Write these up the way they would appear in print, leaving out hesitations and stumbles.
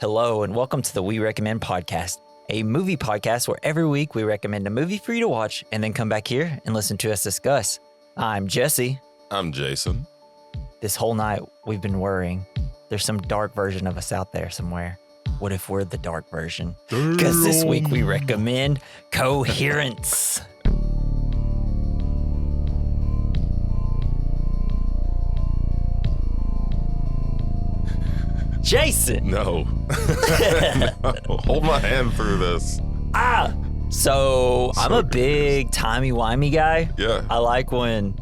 Hello, and welcome to the We Recommend podcast, a movie podcast where every week we recommend a movie for you to watch and then come back here and listen to us discuss. I'm Jesse. I'm Jason. This whole night we've been worrying. There's some dark version of us out there somewhere. What if we're the dark version? Because this week we recommend Coherence. Jason! No. Hold my hand through this. So I'm a good. big timey-wimey guy. Yeah. I like when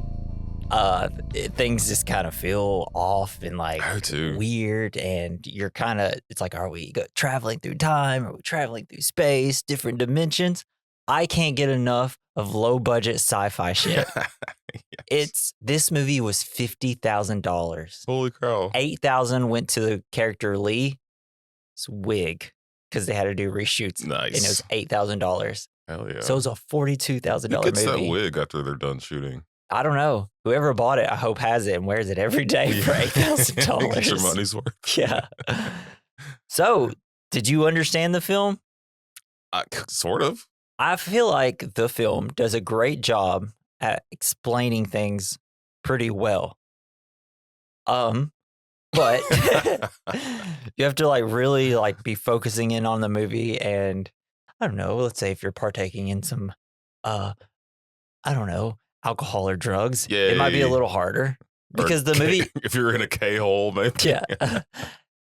things just kind of feel off and like I do. weird, and you're kind of, it's like, are we traveling through time? Are we traveling through space, different dimensions? I can't get enough of low-budget sci-fi shit. Yes. This movie was $50,000. Holy cow. $8,000 went to the character Lee's wig because they had to do reshoots. Nice. And it was $8,000. Hell yeah. So it was a $42,000 Who gets movie. that wig after they're done shooting? I don't know. Whoever bought it, I hope has it and wears it every day for $8,000. Get your money's worth. Yeah. So, did you understand the film? Sort of. I feel like the film does a great job at explaining things pretty well. But you have to really be focusing in on the movie, and I don't know, let's say if you're partaking in some I don't know, alcohol or drugs, it might be a little harder because the movie, if you're in a K-hole, maybe. yeah.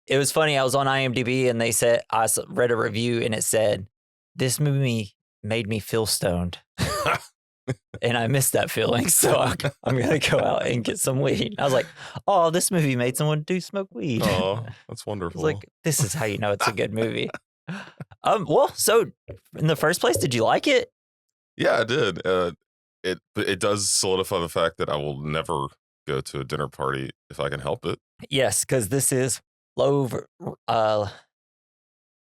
It was funny, I was on IMDb and they said, I read a review and it said, this movie made me feel stoned. And I missed that feeling, so I'm going to go out and get some weed. I was like, oh, this movie made someone smoke weed. Oh, that's I wonderful. was like, this is how you know it's a good movie. Well, so in the first place, did you like it? Yeah, I did. It does solidify the fact that I will never go to a dinner party if I can help it. Yes, because this is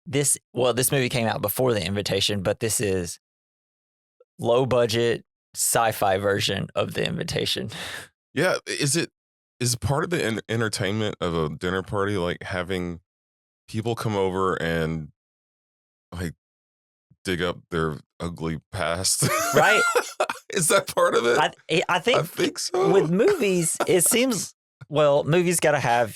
this movie came out before The Invitation, but this is low budget sci-fi version of The Invitation. Yeah, is part of the entertainment of a dinner party like having people come over and like dig up their ugly past? Right? Is that part of it? I think so. with movies, it seems, movies got to have,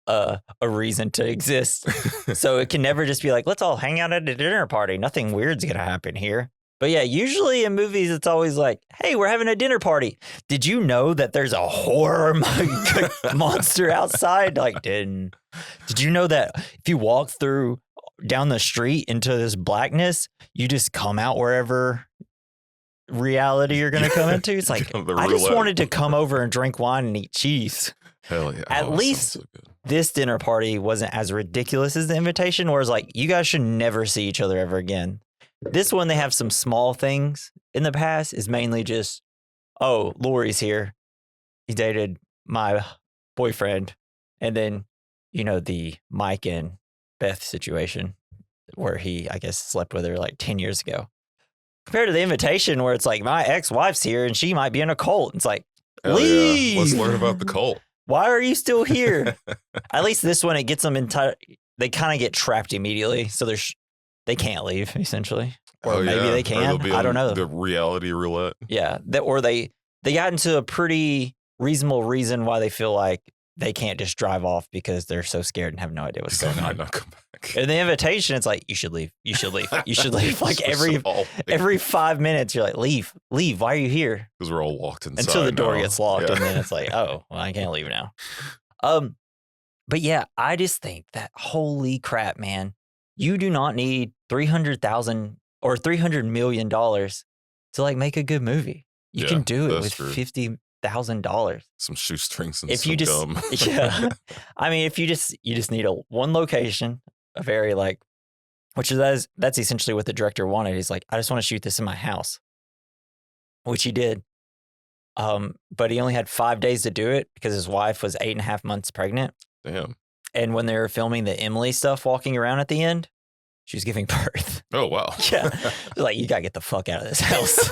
a reason to exist. So it can never just be like, let's all hang out at a dinner party. Nothing weird's going to happen here. But yeah, usually in movies, it's always like, hey, we're having a dinner party. Did you know that there's a horror monster outside? Did you know that if you walk down the street into this blackness, you just come out wherever reality you're going to come into? It's like, I just wanted to come over and drink wine and eat cheese. Hell yeah. At least this dinner party wasn't as ridiculous as The Invitation, whereas you guys should never see each other ever again. This one, they have some small things. In the past is mainly just, oh, Lori's here. He dated my boyfriend. And then, the Mike and Beth situation where he, I guess, slept with her 10 years ago. Compared to The Invitation where it's like, my ex-wife's here and she might be in a cult. It's like, Hell leave. Yeah. Let's learn about the cult. Why are you still here? At least this one, it gets them they kind of get trapped immediately. So they can't leave, essentially. Or maybe they can. I don't know. The reality roulette. Yeah. They got into a pretty reasonable reason why they feel like they can't just drive off because they're so scared and have no idea what's going on. Not come back. In The Invitation, it's like, you should leave. You should leave. You should leave. Every 5 minutes, you're like, leave. Why are you here? Because we're all locked inside. Until the door now. gets locked. Yeah. And then it's like, oh, well, I can't leave now. But yeah, I just think that, holy crap, man, you do not need $300,000 or $300 million to make a good movie. You can do it with $50,000. Some shoestrings and if some you just, gum. Yeah. I mean, if you just need one location, a very that's essentially what the director wanted. He's like, I just want to shoot this in my house, which he did. But he only had 5 days to do it because his wife was 8.5 months pregnant. Damn. And when they were filming the Emily stuff walking around at the end, she was giving birth. Oh, wow. Yeah. Like, you got to get the fuck out of this house.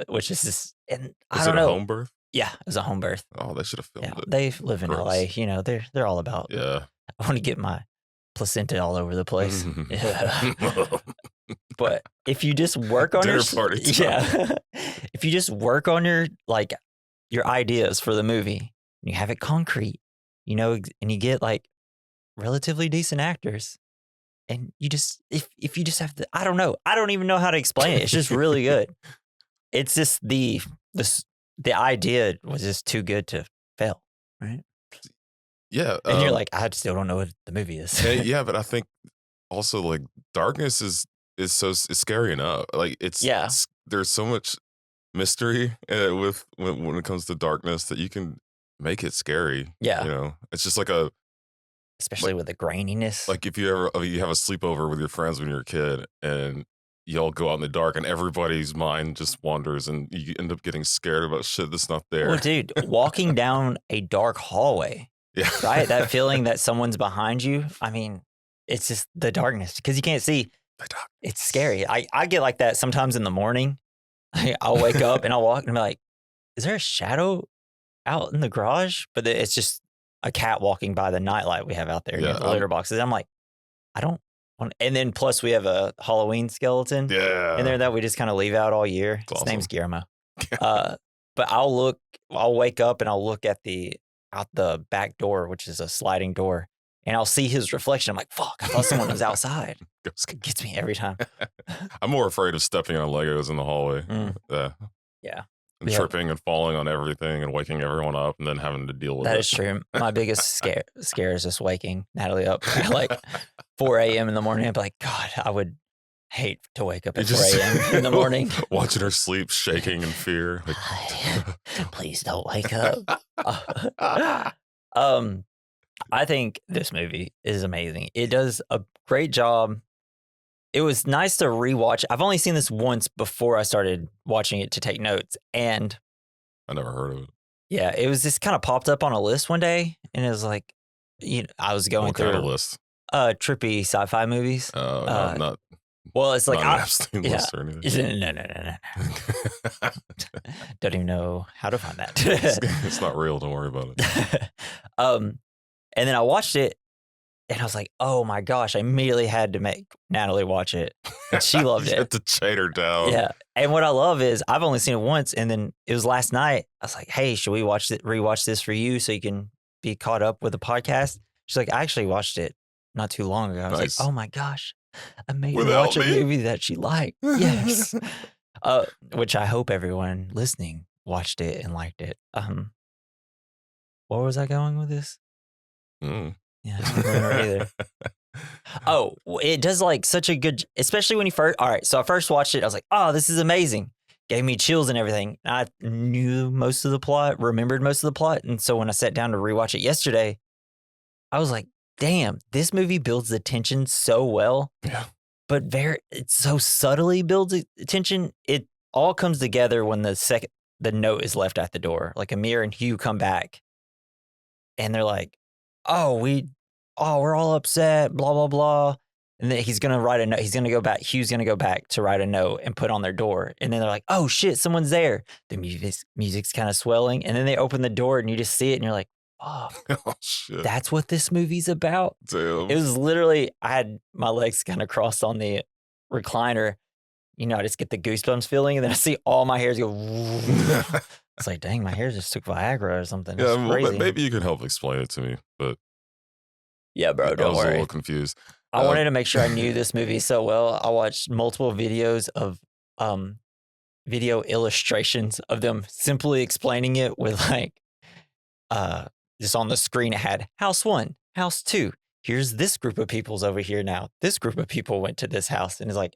Which is just, and I don't know. Was it a home birth? Yeah, it was a home birth. Oh, they should have filmed it. They live in Gross. LA. They're all about, Yeah. I want to get my placenta all over the place. But if you just work on Dinner party time. yeah, if you just work on your like your ideas for the movie, and you have it concrete, you know, and you get like relatively decent actors, and you just if you just have the I don't even know how to explain it. It's just really good. It's just the idea was just too good to fail, right? Yeah, And you're like, I still don't know what the movie is. yeah, but I think also like darkness is is scary enough. Like Yeah. there's so much mystery with when it comes to darkness that you can make it scary. Yeah. You know, it's just like Especially with the graininess. like if you have a sleepover with your friends when you're a kid and y'all go out in the dark and everybody's mind just wanders and you end up getting scared about shit that's not there. Well, dude, walking down a dark hallway, Yeah. right? That feeling that someone's behind you. I mean, it's just the darkness because you can't see. It's scary. I get like that sometimes in the morning. I'll wake up and I'll walk and be like, is there a shadow out in the garage? But it's just a cat walking by the nightlight we have out there near the litter boxes. I'm like, I don't want. And then plus we have a Halloween skeleton in there that we just kind of leave out all year. His name's Guillermo. But I'll wake up and I'll look at out the back door, which is a sliding door, and I'll see his reflection. I'm like, fuck, I thought someone was outside. It gets me every time. I'm more afraid of stepping on Legos in the hallway. Yeah. And tripping and falling on everything and waking everyone up and then having to deal with it. That is true. My biggest scare is just waking Natalie up at like 4 a.m. in the morning. I'd be like, God, I would hate to wake up at 4 a.m. in the morning. Watching her sleep, shaking in fear. Like, please don't wake up. I think this movie is amazing. It does a great job. It was nice to rewatch. I've only seen this once before I started watching it to take notes. And I never heard of it. Yeah, it was just kind of popped up on a list one day. And it was like, I was going through what kind of list? Trippy sci-fi movies. Oh, not. Well, it's like not an Epstein list or anything. No. Don't even know how to find that. It's not real. Don't worry about it. And then I watched it. And I was like, oh my gosh, I immediately had to make Natalie watch it. And she loved it. You had to chase her down. Yeah. And what I love is I've only seen it once. And then it was last night. I was like, hey, should we rewatch this for you so you can be caught up with the podcast? She's like, I actually watched it not too long ago. I was like, oh my gosh, I made her watch a movie that she liked. Yes. Which I hope everyone listening watched it and liked it. Where was I going with this? Yeah, I don't remember either. Oh, it does like such a good, especially when you first, all right, so I first watched it, I was like, oh, this is amazing. Gave me chills and everything. I knew most of the plot, remembered most of the plot. And so when I sat down to rewatch it yesterday, I was like, damn, this movie builds the tension so well. Yeah. But it so subtly builds tension. It all comes together when the note is left at the door. Like Amir and Hugh come back and they're like, we're all upset, blah, blah, blah. And then he's going to write a note. He's going to go back. Hugh's going to go back to write a note and put on their door. And then they're like, oh shit, someone's there. The music's kind of swelling. And then they open the door and you just see it and you're like, oh shit. That's what this movie's about. Damn. It was literally, I had my legs kind of crossed on the recliner. I just get the goosebumps feeling. And then I see all my hairs go. It's like, dang, my hair just took Viagra or something. Yeah, crazy. Maybe you can help explain it to me, but yeah, bro, don't worry. I was a little confused. I wanted to make sure I knew this movie so well. I watched multiple videos of video illustrations of them simply explaining it with like just on the screen it had house 1, house 2. Here's this group of people's over here now. This group of people went to this house, and it's like,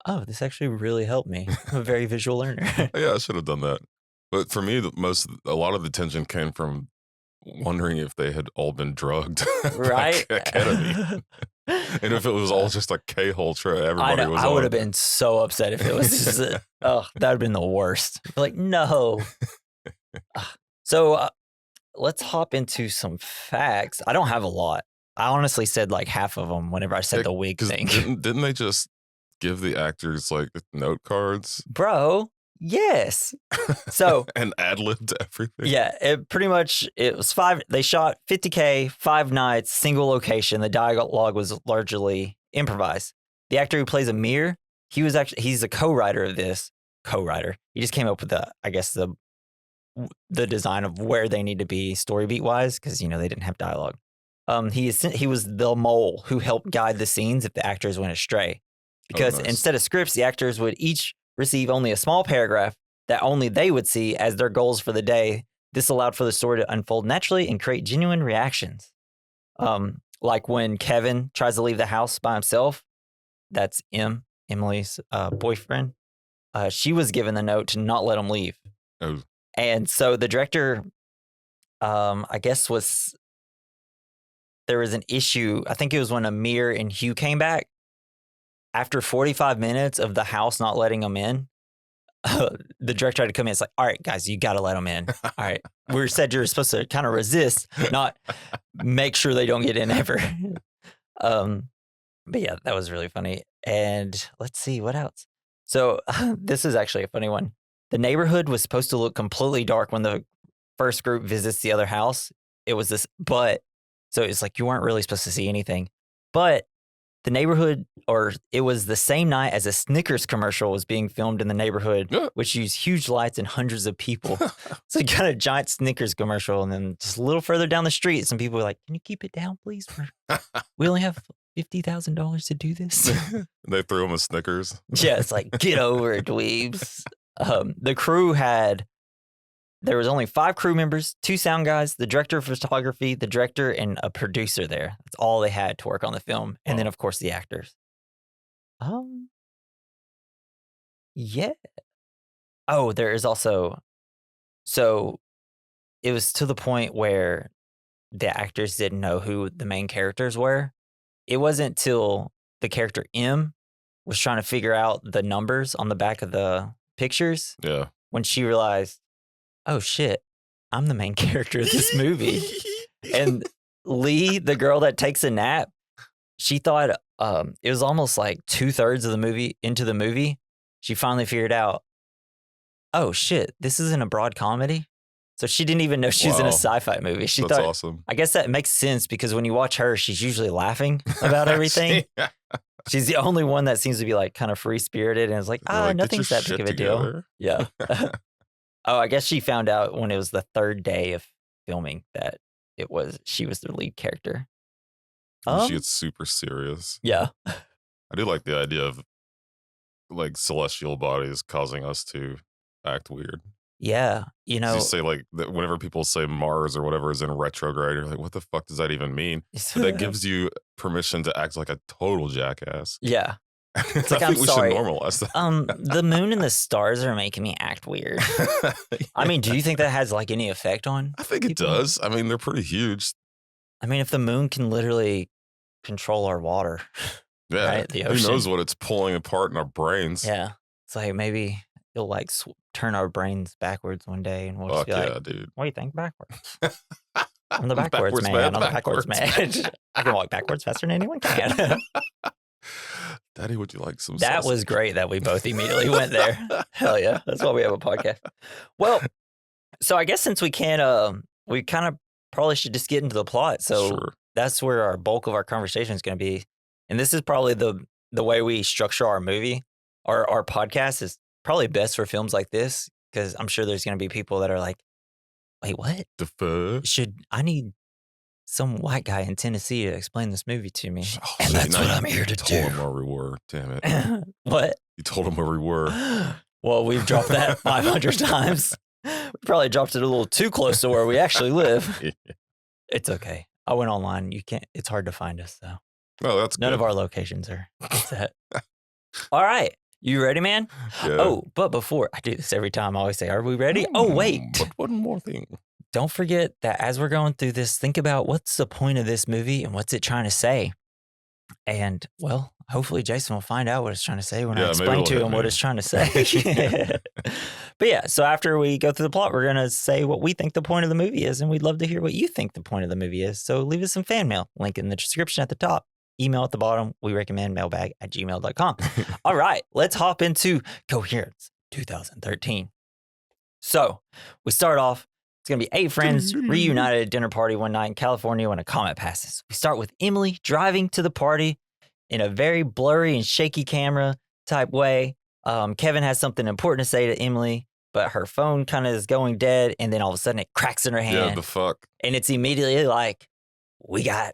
oh, this actually really helped me. I'm a very visual learner. Yeah, I should have done that. But for me, a lot of the tension came from wondering if they had all been drugged, right? Ketamine. And if it was all just a K-hole trip, everybody was. I would have been so upset if it was just that would have been the worst. Like, no. So let's hop into some facts. I don't have a lot. I honestly said like half of them whenever I said the wig thing. Didn't they just give the actors like note cards? Bro, Yes. So and ad-libbed everything. yeah, it was they shot 50K, 5 nights, single location. The dialogue was largely improvised. The actor who plays Amir, he's a co-writer of this. Co-writer. He just came up with the design of where they need to be story beat wise, because they didn't have dialogue. He was the mole who helped guide the scenes if the actors went astray. Because nice. instead of scripts, the actors would each receive only a small paragraph that only they would see as their goals for the day. This allowed for the story to unfold naturally and create genuine reactions. Like when Kevin tries to leave the house by himself, that's Emily's boyfriend. She was given the note to not let him leave. Oh. And so the director, I guess there was an issue. I think it was when Amir and Hugh came back. After 45 minutes of the house not letting them in, the director had to come in. It's like, all right, guys, you got to let them in. All right. We said you're supposed to kind of resist, not make sure they don't get in ever. But yeah, that was really funny. And let's see, what else? So this is actually a funny one. The neighborhood was supposed to look completely dark when the first group visits the other house. It was so it's like you weren't really supposed to see anything. But the neighborhood, or it was the same night as a Snickers commercial was being filmed in the neighborhood, which used huge lights and hundreds of people. So you got a giant Snickers commercial, and then just a little further down the street, some people were like, "Can you keep it down, please? We only have $50,000 to do this." They threw him a Snickers. Yeah, it's like, get over it, dweebs. The crew there was only 5 crew members, 2 sound guys, the director of photography, the director, and a producer there. That's all they had to work on the film. And then, of course, the actors. Yeah. Oh, there is also, so it was to the point where the actors didn't know who the main characters were. It wasn't till the character M was trying to figure out the numbers on the back of the pictures. Yeah. When she realized, oh shit, I'm the main character of this movie. And Lee, the girl that takes a nap, she thought it was almost like 2/3 of the movie into the movie. She finally figured out, oh shit, this isn't a broad comedy. So she didn't even know she was in a sci-fi movie. She That's thought, awesome. I guess that makes sense because when you watch her, she's usually laughing about everything. She's the only one that seems to be like kind of free spirited and is like, nothing's that big of a deal. Yeah. Oh, I guess she found out when it was the 3rd day of filming that she was the lead character. She gets super serious. Yeah. I do like the idea of like celestial bodies causing us to act weird. Yeah. You say like whenever people say Mars or whatever is in retrograde, you're like, what the fuck does that even mean? But that gives you permission to act like a total jackass. Yeah. It's like, I think I'm sorry. We should normalize that. The moon and the stars are making me act weird. Yeah. I mean, do you think that has like any effect on? I think people? It does. I mean, they're pretty huge. I mean, if the moon can literally control our water, yeah, right? The ocean. Who knows what it's pulling apart in our brains? Yeah, it's like maybe it'll like turn our brains backwards one day, and we'll just be like, dude. What do you think backwards? I'm the backwards man. I'm the backwards man. I can walk backwards faster than anyone can. Daddy, would you like some That sausage? was great that we both immediately went there. Hell yeah. That's why we have a podcast. Well, so I guess since we can't, we kind of probably should just get into the plot. So that's where our bulk of our conversation is going to be. And this is probably the way we structure our movie. Our podcast is probably best for films like this because I'm sure there's going to be people that are like, wait, what? The fuck? I need some white guy in Tennessee to explain this movie to me. Oh, and that's what I'm here to do. You told him where we were. Damn it. What? You told him where we were. Well, we've dropped that 500 times. We probably dropped it a little too close to where we actually live. Yeah. It's okay. I went online. It's hard to find us, though. Oh, that's None good. of our locations are set. All right. You ready, man? Yeah. Oh, but before I do this every time, I always say, are we ready? Oh, wait. But one more thing. Don't forget that as we're going through this, think about what's the point of this movie and what's it trying to say. And, well, hopefully Jason will find out what it's trying to say when I explain to him what it's trying to say. But yeah, so after we go through the plot, we're going to say what we think the point of the movie is. And we'd love to hear what you think the point of the movie is. So leave us some fan mail. Link in the description at the top. Email at the bottom. We recommend mailbag@gmail.com. All right, let's hop into Coherence. 2013. So we start off. It's going to be 8 friends reunited at a dinner party one night in California when a comet passes. We start with Emily driving to the party in a very blurry and shaky camera type way. Kevin has something important to say to Emily, but her phone kind of is going dead. And then all of a sudden it cracks in her hand. Yeah, the fuck. And it's immediately like, we got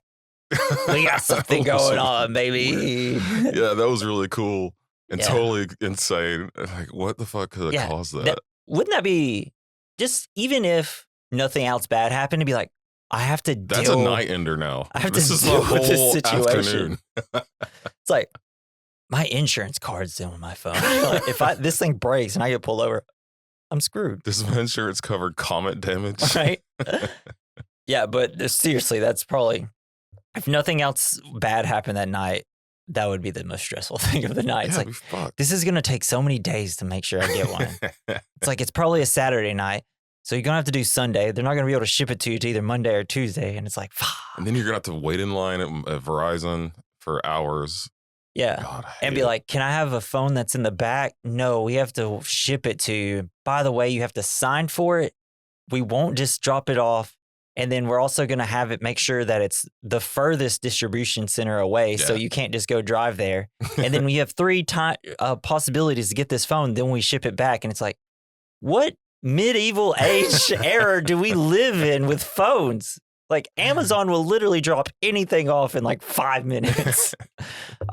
something going on, baby. Yeah, that was really cool and totally insane. Like, what the fuck could have caused that? Wouldn't that be just, even if nothing else bad happened, to be like, I have to deal. That's a night ender now. I have this to is deal the whole with this situation. afternoon. It's like, my insurance card's in with my phone. Like, if this thing breaks and I get pulled over, I'm screwed. Does my insurance cover comet damage? Right? Yeah, but seriously, that's probably, if nothing else bad happened that night, that would be the most stressful thing of the night. It's like, this is going to take so many days to make sure I get one. It's like, it's probably a Saturday night. So you're going to have to do Sunday. They're not going to be able to ship it to you to either Monday or Tuesday. And it's like, fuck. And then you're going to have to wait in line at Verizon for hours. Yeah. God, and be like, can I have a phone that's in the back? No, we have to ship it to you. By the way, you have to sign for it. We won't just drop it off. And then we're also going to have it make sure that it's the furthest distribution center away. So you can't just go drive there. And then we have 3 possibilities to get this phone. Then we ship it back. And it's like, what medieval age era do we live in with phones? Like, Amazon will literally drop anything off in like 5 minutes.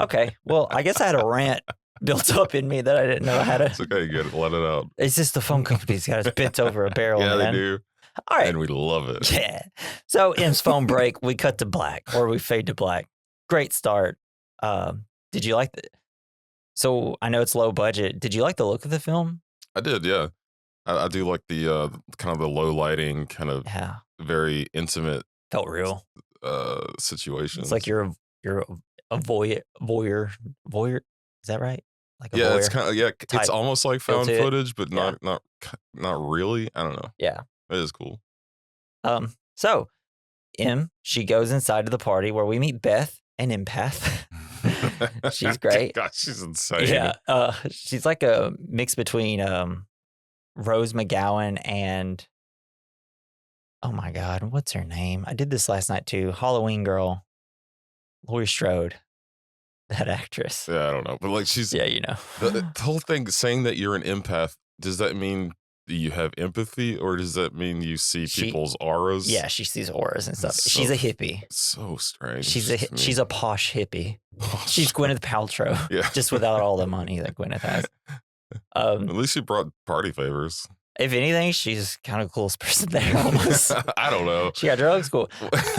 Okay. Well, I guess I had a rant built up in me that I didn't know I had. It's okay. You get it. Let it out. It's just the phone company's got us bent over a barrel. Yeah, man. they do. All right. And we love it. Yeah. So M's phone break, we cut to black, or we fade to black. Great start. Did you like so I know it's low budget. Did you like the look of the film? I did, yeah. I do like the kind of the low lighting, kind of very intimate. Felt real. Situations. It's like you're a voyeur. Is that right? Like a voyeur. It's kind of it's almost like found footage, but not really. I don't know. Yeah. It is cool. So M, she goes inside to the party where we meet Beth, an empath. She's great. God, she's insane. Yeah. She's like a mix between Rose McGowan and, oh my God, what's her name? I did this last night too. Halloween girl, Laurie Strode, that actress. Yeah, I don't know, but like she's the whole thing saying that you're an empath. Does that mean you have empathy, or does that mean you see people's auras? Yeah, she sees auras and stuff. She's a hippie. So strange. She's a posh hippie. She's Gwyneth Paltrow, just without all the money that Gwyneth has. At least she brought party favors. If anything, she's kind of the coolest person there almost. I don't know. She got drugs, cool.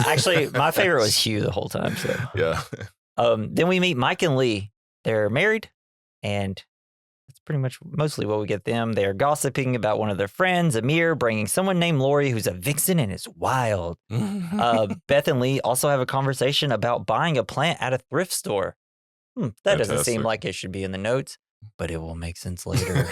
Actually, my favorite was Hugh the whole time. So yeah. Then we meet Mike and Lee. They're married, and that's pretty much mostly what we get them. They're gossiping about one of their friends, Amir, bringing someone named Lori who's a vixen and is wild. Beth and Lee also have a conversation about buying a plant at a thrift store. That doesn't seem like it should be in the notes, but it will make sense later.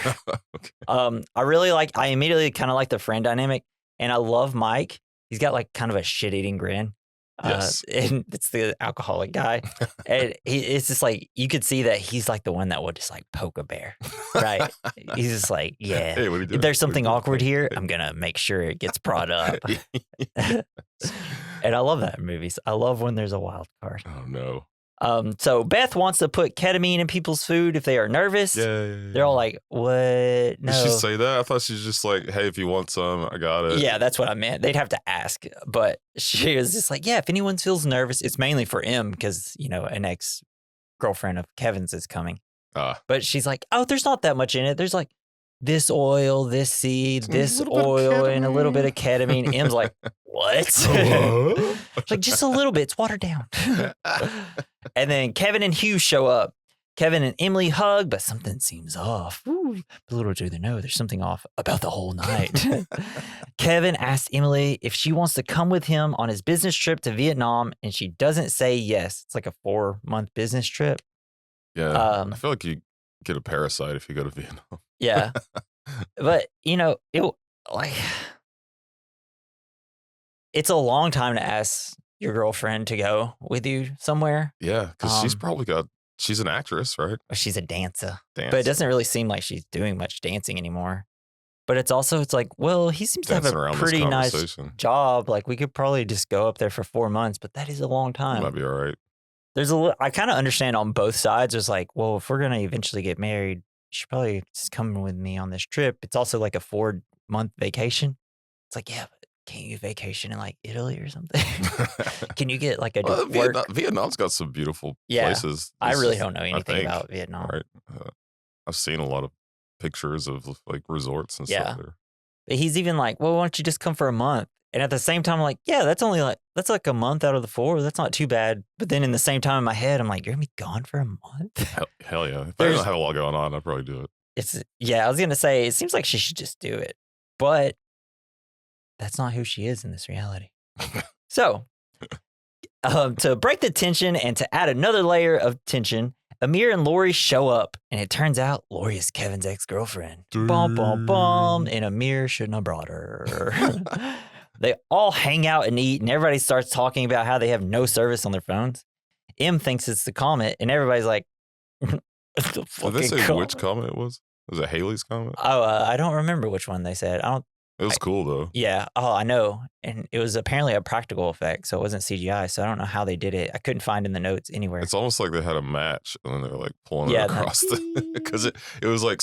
Okay. I immediately kind of like the friend dynamic, and I love Mike. He's got like kind of a shit-eating grin. Yes. And it's the alcoholic guy. And it's just like, you could see that he's like the one that would just like poke a bear, right? He's just like, yeah, hey, what are you doing? If there's something awkward here, I'm going to make sure it gets brought up. And I love that in movies. I love when there's a wild card. Oh, no. So Beth wants to put ketamine in people's food if they are nervous. Yeah. They're all like, what? No. Did she say that? I thought she was just like, hey, if you want some, I got it. Yeah, that's what I meant. They'd have to ask. But she was just like, yeah, if anyone feels nervous, it's mainly for M because, an ex-girlfriend of Kevin's is coming. But she's like, oh, there's not that much in it. There's like this oil, this seed, this oil, and a little bit of ketamine. M's like, what? Like, just a little bit. It's watered down. And then Kevin and Hugh show up. Kevin and Emily hug, but something seems off. Ooh, but little do they know, there's something off about the whole night. Kevin asks Emily if she wants to come with him on his business trip to Vietnam, and she doesn't say yes. It's like a 4-month business trip. Yeah, I feel like you get a parasite if you go to Vietnam. Yeah, but it's a long time to ask your girlfriend to go with you somewhere. Yeah, because she's probably got She's an actress, right? She's a dancer. But it Dancer. doesn't really seem like she's doing much dancing anymore. But it's like, well, he seems to have Dancing a around this pretty nice conversation. job. Like, we could probably just go up there for 4 months, but that is a long You time. might be all right. I kind of understand on both sides. It's like, well, if we're going to eventually get married, you should probably just come with me on this trip. It's also like a 4-month vacation. It's like, yeah, but can't you vacation in like Italy or something? Can you get like a Well, work? Vietnam's got some beautiful Yeah, places. I It's really just- don't know I anything think, about Vietnam. Right. I've seen a lot of pictures of like resorts and Yeah. stuff there. But he's even like, well, why don't you just come for a month? And at the same time, I'm like, yeah, that's like a month out of the 4. That's not too bad. But then in the same time in my head, I'm like, you're gonna be gone for a month? Hell yeah. If I There's- didn't have a lot going on, I'd probably do it. I was gonna say, it seems like she should just do it. But that's not who she is in this reality. So, to break the tension and to add another layer of tension, Amir and Lori show up, and it turns out Lori is Kevin's ex-girlfriend. Bum, bum, bum, and Amir shouldn't have brought her. They all hang out and eat, and everybody starts talking about how they have no service on their phones. M thinks it's the comet, and everybody's like, it's the Did they fucking say comet. which comet it was? Was it Haley's comet? Oh, I don't remember which one they said. It was cool though. Yeah. Oh, I know. And it was apparently a practical effect, so it wasn't CGI. So I don't know how they did it. I couldn't find in the notes anywhere. It's almost like they had a match and then they were like pulling Yeah, it across because it was like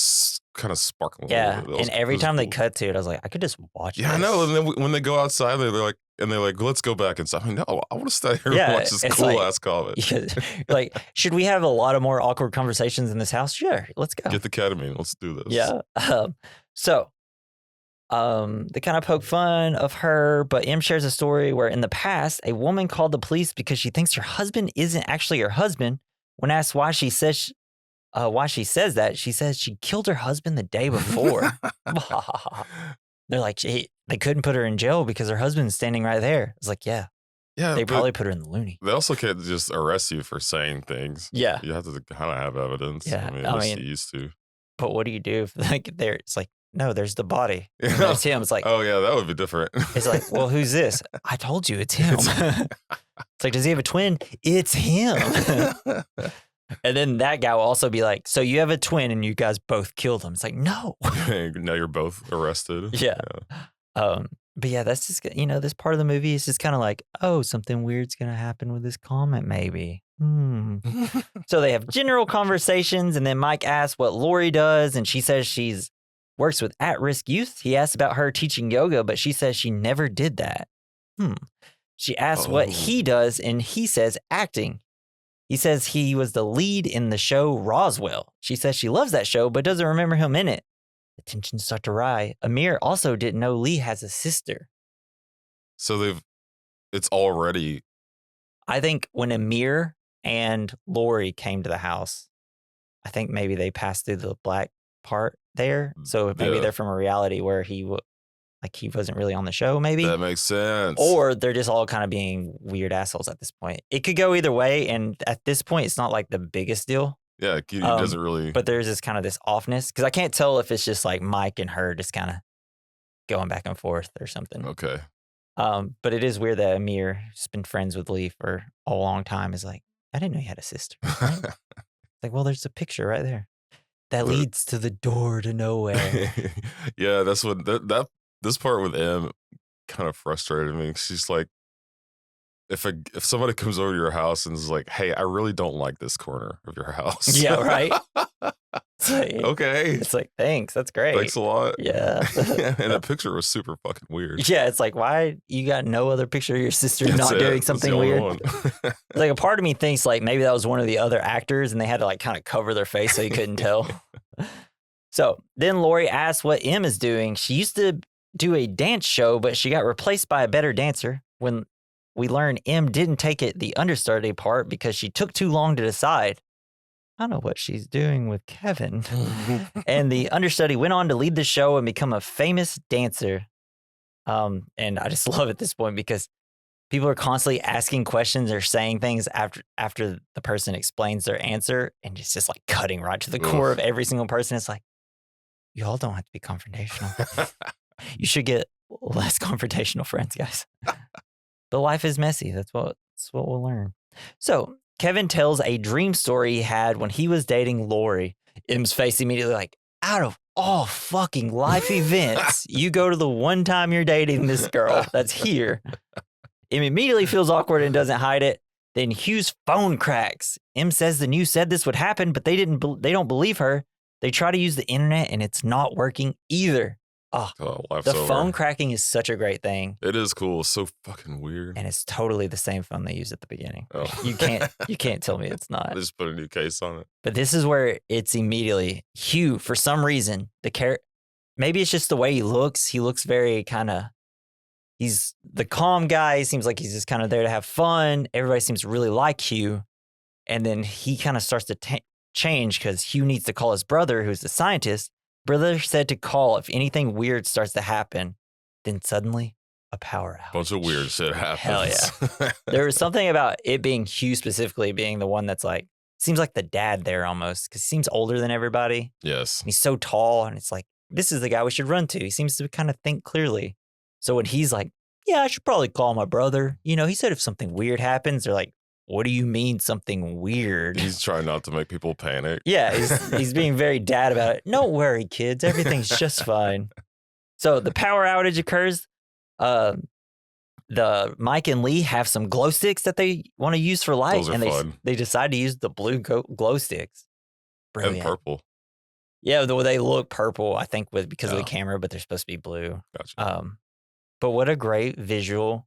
kind of sparkling. Yeah. And every time they cool. cut to it, I was like, I could just watch Yeah, I this. know. And then when they go outside, they're like, let's go back inside. I'm like, no, I want to stay here Yeah, and watch this it's cool like- ass comet. Because, like, should we have a lot of more awkward conversations in this house? Sure. Let's go. Get the ketamine. Let's do this. Yeah. They kind of poke fun of her, but M shares a story where in the past, a woman called the police because she thinks her husband isn't actually her husband. When asked why she says that, she says she killed her husband the day before. They're like, they couldn't put her in jail because her husband's standing right there. It's like, yeah, Yeah. they but probably put her in the loony. They also can't just arrest you for saying things. Yeah. You have to kind of have evidence. Yeah, I mean, I at least mean- you used to. But what do you do if it's like, no, there's the body. And Yeah. there's him. It's like, Oh yeah, that would be different. it's like, well, who's this? I told you it's him. It's like, does he have a twin? It's him. And then that guy will also be like, so you have a twin and you guys both killed him. It's like, no. Now you're both arrested. Yeah. But yeah, that's just, this part of the movie is just kind of like, oh, something weird's going to happen with this comet, maybe. So they have general conversations, and then Mike asks what Lori does, and she says she's works with at-risk youth. He asks about her teaching yoga, but she says she never did that. She asks what he does, and he says acting. He says he was the lead in the show Roswell. She says she loves that show, but doesn't remember him in it. The tensions start to rise. Amir also didn't know Lee has a sister. So it's already. I think when Amir and Lori came to the house, I think maybe they passed through the black part there. So maybe Yeah. they're from a reality where he wasn't really on the show, maybe. That makes sense. Or they're just all kind of being weird assholes at this point. It could go either way. And at this point, it's not like the biggest deal. yeah, he doesn't really. But there's this kind of this offness. Because I can't tell if it's just like Mike and her just kind of going back and forth or something. Okay. But it is weird that Amir, who's been friends with Lee for a long time, is like, I didn't know you had a sister. Right? Like, well, there's a picture right there. That But- leads to the door to nowhere. Yeah, that's what this part with M kind of frustrated me. She's like, if somebody comes over to your house and is like, "Hey, I really don't like this corner of your house." Yeah, right? It's like, Okay. it's like, thanks. That's great. Thanks a lot. Yeah. And the picture was super fucking weird. Yeah, it's like, why you got no other picture of your sister That's not it. doing That's the something only weird? one. Like a part of me thinks like maybe that was one of the other actors and they had to like kind of cover their face so you couldn't tell. So then Lori asks what M is doing. She used to do a dance show, but she got replaced by a better dancer. When we learn M didn't take the understudy part because she took too long to decide. I don't know what she's doing with Kevin. And the understudy went on to lead the show and become a famous dancer. And I just love at this point because people are constantly asking questions or saying things after the person explains their answer, and it's just like cutting right to the core of every single person. It's like, you all don't have to be confrontational. You should get less confrontational friends, guys. But life is messy. That's what we'll learn. So Kevin tells a dream story he had when he was dating Lori. M's face immediately like, out of all fucking life events, you go to the one time you're dating this girl that's here. M immediately feels awkward and doesn't hide it. Then Hugh's phone cracks. M says the news said this would happen, but they don't believe her. They try to use the internet and it's not working either. Oh, the phone cracking is such a great thing. It is cool. It's so fucking weird. And it's totally the same phone they use at the beginning. Oh. You can't tell me it's not. I just put a new case on it. But this is where it's immediately Hugh, for some reason, maybe it's just the way he looks. He looks very kind of, he's the calm guy. He seems like he's just kind of there to have fun. Everybody seems to really like Hugh. And then he kind of starts to change because Hugh needs to call his brother, who's the scientist. Brother said to call if anything weird starts to happen. Then suddenly, a power outage. Bunch of weird shit happens. Hell yeah. There was something about it being Hugh specifically being the one that's like, seems like the dad there almost, because he seems older than everybody. Yes. He's so tall, and it's like, this is the guy we should run to. He seems to kind of think clearly. So when he's like, yeah, I should probably call my brother. You know, he said if something weird happens, they're like, what do you mean something weird? He's trying not to make people panic. Yeah, he's being very dad about it. Don't worry, kids. Everything's just fine. So the power outage occurs. The Mike and Lee have some glow sticks that they want to use for light. Those are and fun. They decide to use the blue glow sticks. Brilliant. And purple. Yeah, they look purple, I think, because of the camera, but they're supposed to be blue. Gotcha. But what a great visual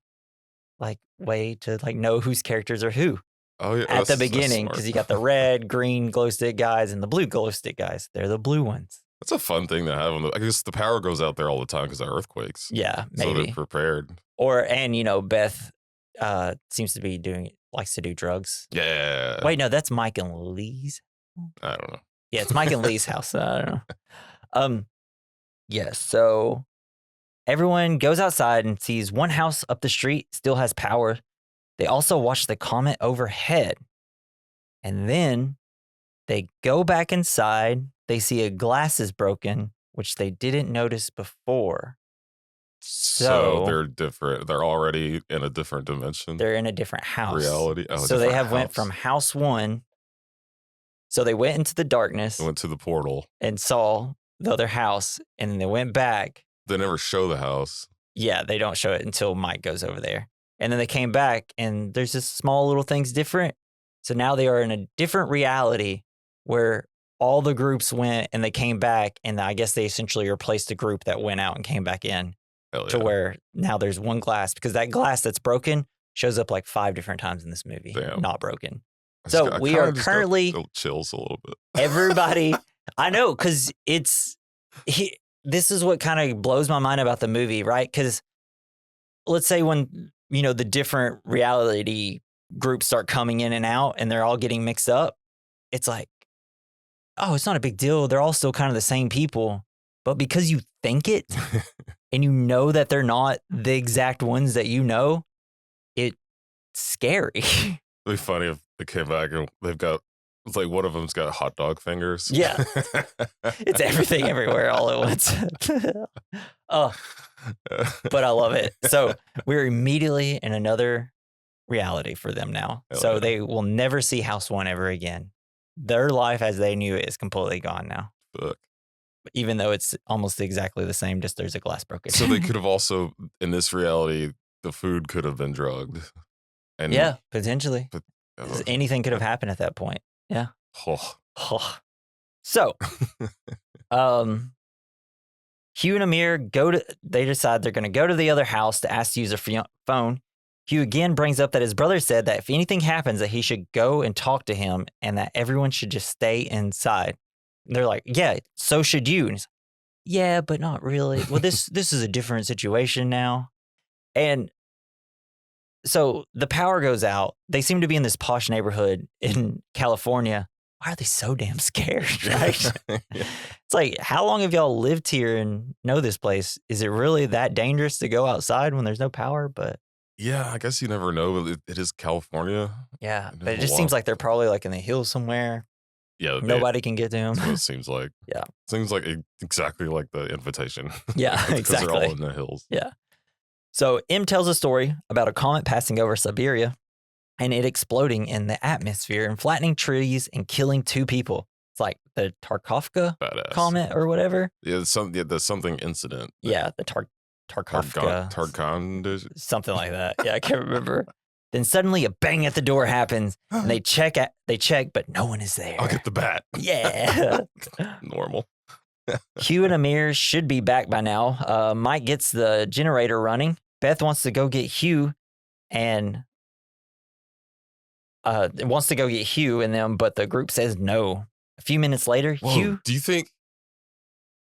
way to know whose characters are who. Oh yeah, at the beginning, because you got the red, green glow stick guys and the blue glow stick guys. They're the blue ones. That's a fun thing to have. I guess the power goes out there all the time because of earthquakes. Yeah, maybe. So they're prepared. Beth seems to be likes to do drugs. Yeah. Wait, no, that's Mike and Lee's. I don't know. Yeah, it's Mike and Lee's house. I don't know. Yes. So everyone goes outside and sees one house up the street still has power. They also watch the comet overhead. And then they go back inside. They see a glass is broken, which they didn't notice before. So they're different. They're already in a different dimension. They're in a different house. Reality. Oh, so they went from house one. So they went into the darkness. They went to the portal. And saw the other house. And then they went back. They never show the house. Yeah, they don't show it until Mike goes over there. And then they came back and there's just small little things different. So now they are in a different reality where all the groups went and they came back. And I guess they essentially replaced a group that went out and came back in. To where now there's one glass, because that glass that's broken shows up 5 different times in this movie. Damn. Not broken. So we are currently chills a little bit. Everybody, I know, because this is what kind of blows my mind about the movie, right? Because let's say when the different reality groups start coming in and out, and they're all getting mixed up, it's like, oh, it's not a big deal. They're all still kind of the same people, but because you think it. And you know that they're not the exact ones that you know, it's scary. It'd be funny if they came back and it's like one of them's got hot dog fingers. Yeah. It's everything everywhere all at once. Oh, but I love it. So we're immediately in another reality for them now. So they will never see House One ever again. Their life as they knew it is completely gone now. Fuck. Even though it's almost exactly the same, just there's a glass broken. So they could have also, in this reality, the food could have been drugged. And yeah, potentially. Anything could have happened at that point. Yeah. So, Hugh and Amir they decide they're going to go to the other house to ask to use their phone. Hugh again brings up that his brother said that if anything happens, that he should go and talk to him and that everyone should just stay inside. They're like, yeah, so should you. And he's like, yeah, but not really. Well, this is a different situation now. And so the power goes out. They seem to be in this posh neighborhood in California. Why are they so damn scared, right? Yeah. It's like, how long have y'all lived here and know this place? Is it really that dangerous to go outside when there's no power? But yeah, I guess you never know. It is California. Yeah, but it just seems like they're probably in the hills somewhere. Yeah, nobody can get to him. That's what it seems like. Yeah, seems like exactly like the invitation. Yeah, exactly. They're all in the hills. Yeah. So M tells a story about a comet passing over Siberia, and it exploding in the atmosphere and flattening trees and killing 2 people. It's like the Tarkovka Badass. comment or whatever. Yeah, the something incident. Yeah, the Tarkovka. Tarkon. Something like that. Yeah, I can't remember. Then suddenly a bang at the door happens, and they check, but no one is there. I'll get the bat. Yeah. Normal. Hugh and Amir should be back by now. Mike gets the generator running. Beth wants to go get Hugh and them, but the group says no. A few minutes later, Whoa, Hugh. Do you think?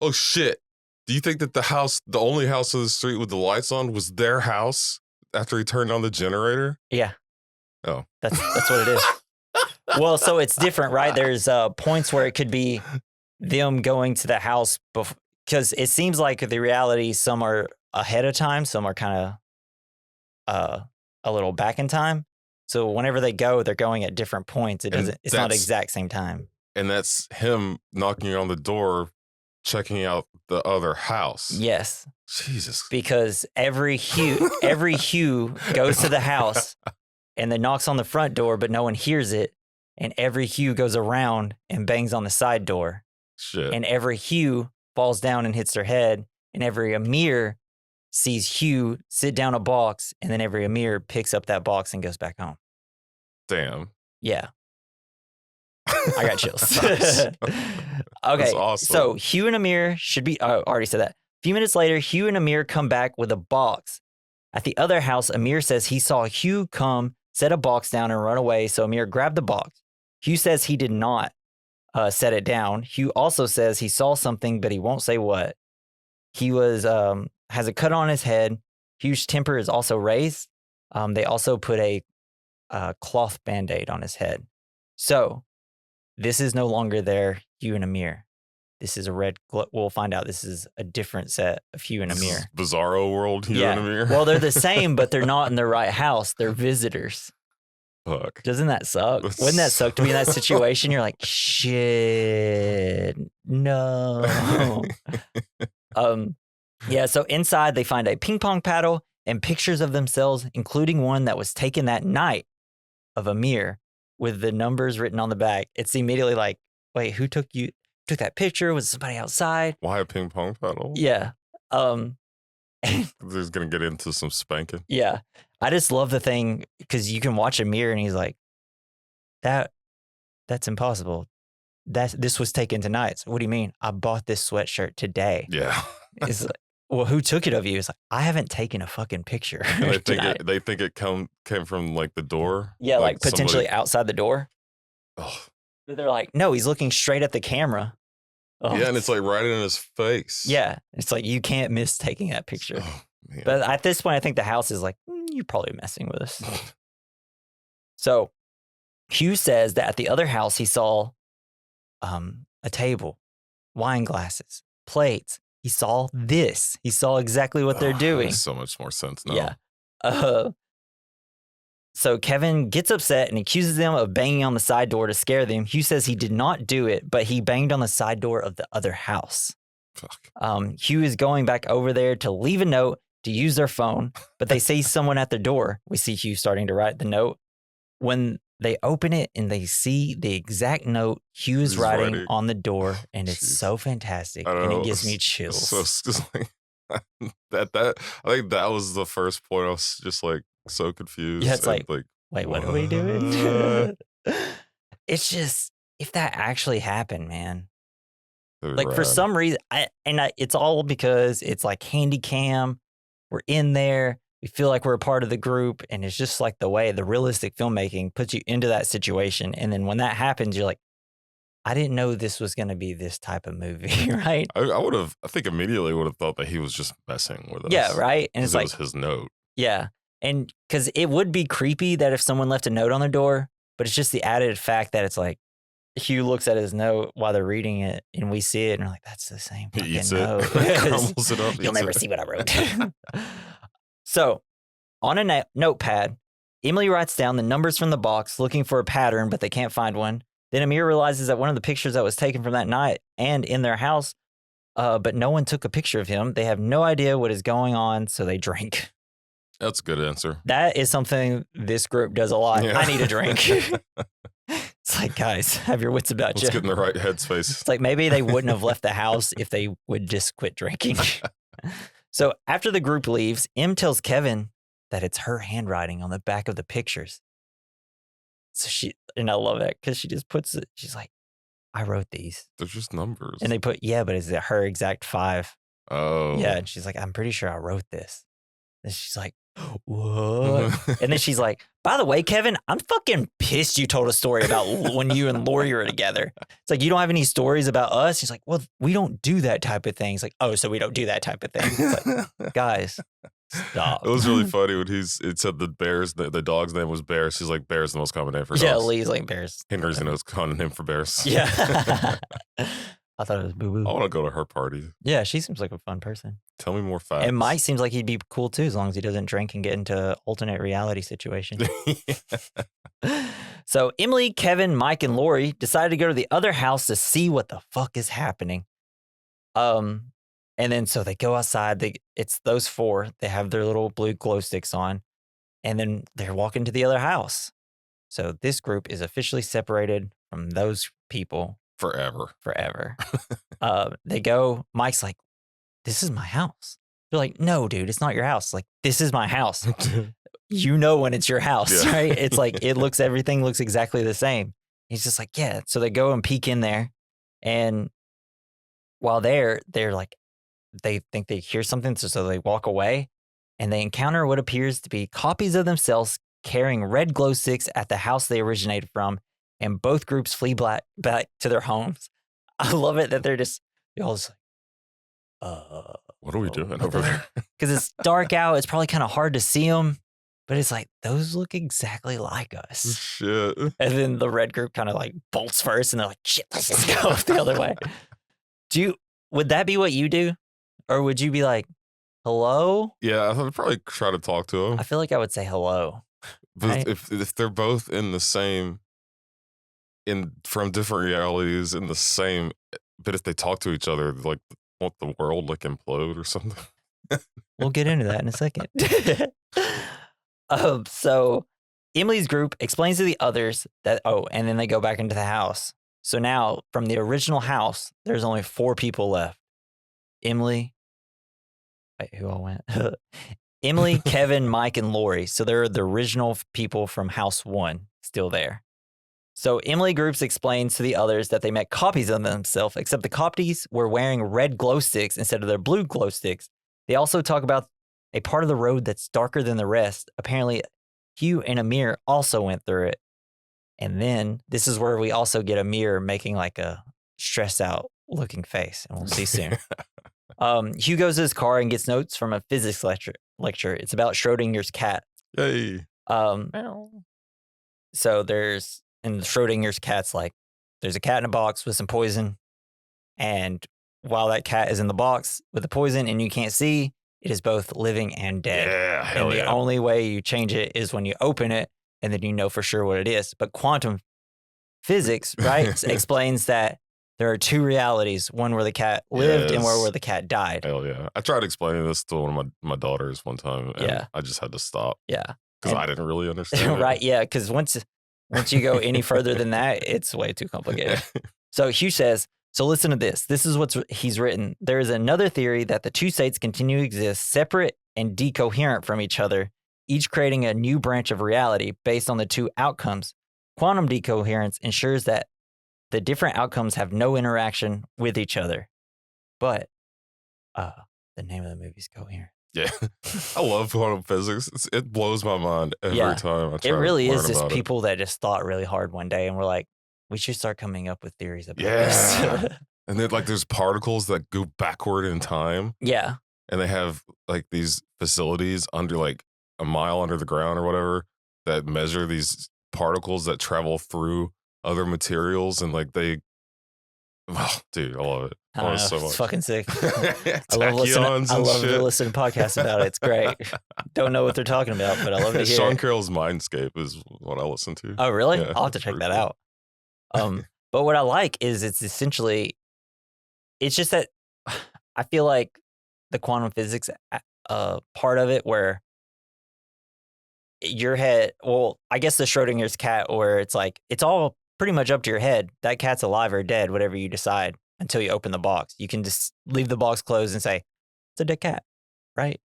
Oh shit! Do you think that the only house on the street with the lights on, was their house after he turned on the generator? Yeah. Oh, that's what it is. Well, so it's different, right? There's points where it could be them going to the house because it seems like the reality, some are ahead of time, some are kind of a little back in time. So whenever they go, they're going at different points. It's not exact same time. And that's him knocking on the door, checking out the other house. Yes. Jesus. Because every Hugh goes to the house and then knocks on the front door, but no one hears it. And every Hugh goes around and bangs on the side door. Shit. And every Hugh falls down and hits their head. And every Amir sees Hugh sit down a box. And then every Amir picks up that box and goes back home. Damn. Yeah. I got chills. Nice. Okay. That's awesome. So Hugh and Amir should be, I already said that. A few minutes later, Hugh and Amir come back with a box. At the other house, Amir says he saw Hugh come, set a box down, and run away. So Amir grabbed the box. Hugh says he did not set it down. Hugh also says he saw something, but he won't say what. He has a cut on his head. Hugh's temper is also raised. They also put a cloth Band-Aid on his head. So this is no longer their Hugh and Amir. This is we'll find out this is a different set of Hugh and Amir. Bizarro world Hugh and Amir. Well, they're the same, but they're not in the right house. They're visitors. Fuck. Doesn't that suck? Wouldn't that suck to be in that situation? You're like, shit, no. Yeah, so inside they find a ping pong paddle and pictures of themselves, including one that was taken that night of Amir with the numbers written on the back. It's immediately like, wait, who took that picture? Was it somebody outside? Why a ping pong paddle? Yeah. He's gonna get into some spanking. Yeah. I just love the thing because you can watch Amir and he's like, that's impossible. This was taken tonight. So what do you mean? I bought this sweatshirt today. Yeah. It's like, well, who took it of you? It's like, I haven't taken a fucking picture. They think it came from like the door. Yeah, like potentially outside the door. Oh. They're like, no, he's looking straight at the camera. Oh. Yeah, and it's like right in his face. Yeah, it's like you can't miss taking that picture. Oh, but at this point, I think the house is like, you're probably messing with us. So Hugh says that at the other house, he saw a table, wine glasses, plates. He saw this. He saw exactly what they're doing. Makes so much more sense now. Yeah. So Kevin gets upset and accuses them of banging on the side door to scare them. Hugh says he did not do it, but he banged on the side door of the other house. Fuck. Hugh is going back over there to leave a note to use their phone, but they see someone at the door. We see Hugh starting to write the note. When they open it and they see the exact note Hugh is writing on the door, and it's so fantastic, and it gives me chills. So like, that I think that was the first point. I was just like so confused. Yeah, it's like wait, what are we doing? It's just, if that actually happened, man. Like for some reason, it's all because it's like handy cam. We're in there. We feel like we're a part of the group, and it's just like the way the realistic filmmaking puts you into that situation. And then when that happens, you're like, I didn't know this was going to be this type of movie, right? I think immediately would have thought that he was just messing with us. Yeah, right. And it's like, it was his note. Yeah, and because it would be creepy that if someone left a note on their door, but it's just the added fact that it's like Hugh looks at his note while they're reading it, and we see it, and we're like, that's the same fucking note. Crumbles it up. You'll never see what I wrote. So, on a notepad, Emily writes down the numbers from the box, looking for a pattern, but they can't find one. Then Amir realizes that one of the pictures that was taken from that night and in their house, but no one took a picture of him. They have no idea what is going on, so they drink. That's a good answer. That is something this group does a lot. Yeah. I need a drink. It's like, guys, have your wits about Let's you. get in the right headspace. It's like maybe they wouldn't have left the house if they would just quit drinking. So after the group leaves, Em tells Kevin that it's her handwriting on the back of the pictures. So and I love that because she just puts it, she's like, I wrote these. They're just numbers. And they put, yeah, but is it her exact 5? Oh. Yeah. And she's like, I'm pretty sure I wrote this. And she's like, what? And then she's like, by the way, Kevin, I'm fucking pissed you told a story about when you and Lori were together. It's like, you don't have any stories about us? He's like, well, we don't do that type of thing. It's like, oh, so we don't do that type of thing. It's like, guys, stop. It was really funny when it said the bears, the dog's name was Bear. She's like, Bear's the most common name for dogs. Yeah, Lee's like bears. Henry's the most common name for bears. Yeah. I thought it was Boo Boo. I want to go to her party. Yeah, she seems like a fun person. Tell me more facts. And Mike seems like he'd be cool too, as long as he doesn't drink and get into alternate reality situations. So Emily, Kevin, Mike, and Lori decided to go to the other house to see what the fuck is happening. And then so they go outside. It's those 4. They have their little blue glow sticks on, and then they're walking to the other house. So this group is officially separated from those people forever. They go. Mike's like, "This is my house." They're like, "No, dude, it's not your house. Like, this is my house." You know when it's your house, right? It's like everything looks exactly the same. He's just like, yeah. So they go and peek in there, and while they're like, they think they hear something, so they walk away, and they encounter what appears to be copies of themselves carrying red glow sticks at the house they originated from, and both groups flee back to their homes. I love it that they're all just like, what are we doing over there? Because it's dark out. It's probably kind of hard to see them. But it's like, those look exactly like us. Shit. And then the red group kind of like bolts first and they're like, shit, let's just go the other way. Would that be what you do? Or would you be like, hello? Yeah, I'd probably try to talk to them. I feel like I would say hello. But right? if they're both in the same, from different realities in the same, but if they talk to each other, like, won't the world like implode or something? We'll get into that in a second. So Emily's group explains to the others that, and then they go back into the house. So now from the original house, there's only 4 people left. Emily, wait, who all went? Emily, Kevin, Mike, and Lori. So they're the original people from house 1 still there. So Emily groups explains to the others that they met copies of themselves, except the copies were wearing red glow sticks instead of their blue glow sticks. They also talk about a part of the road that's darker than the rest. Apparently, Hugh and Amir also went through it. And then this is where we also get Amir making like a stressed out looking face. And we'll see soon. Hugh goes to his car and gets notes from a physics lecture. It's about Schrodinger's cat. Yay. So and Schrodinger's cat's like, there's a cat in a box with some poison. And while that cat is in the box with the poison and you can't see, it is both living and dead. Yeah, hell and the only way you change it is when you open it and then you know for sure what it is. But quantum physics, right, explains that there are 2 realities, one where the cat lived and one where the cat died. Hell yeah. I tried explaining this to one of my daughters one time and I just had to stop. Yeah. Because I didn't really understand Right, yeah, because once you go any further than that, it's way too complicated. So Hugh says, so listen to this. This is what he's written. There is another theory that the 2 states continue to exist separate and decoherent from each other, each creating a new branch of reality based on the 2 outcomes. Quantum decoherence ensures that the different outcomes have no interaction with each other. But the name of the movie is Coherence. Yeah. I love quantum physics. It blows my mind every time I try It really to is learn just about people that just thought really hard one day and were like, we should start coming up with theories about this. And then like there's particles that go backward in time. Yeah. And they have like these facilities under like a mile under the ground or whatever that measure these particles that travel through other materials and like dude, I love it. I love it so much. It's fucking sick. I love to listen to podcasts about it. It's great. Don't know what they're talking about, but I love to hear Sean it. Carroll's Mindscape is what I listen to. Oh, really? Yeah, I'll have to check that out. But what I like is it's just that I feel like the quantum physics part of it where your head. Well, I guess the Schrodinger's cat, where it's like it's all pretty much up to your head. That cat's alive or dead, whatever you decide. Until you open the box, you can just leave the box closed and say it's a dead cat, right?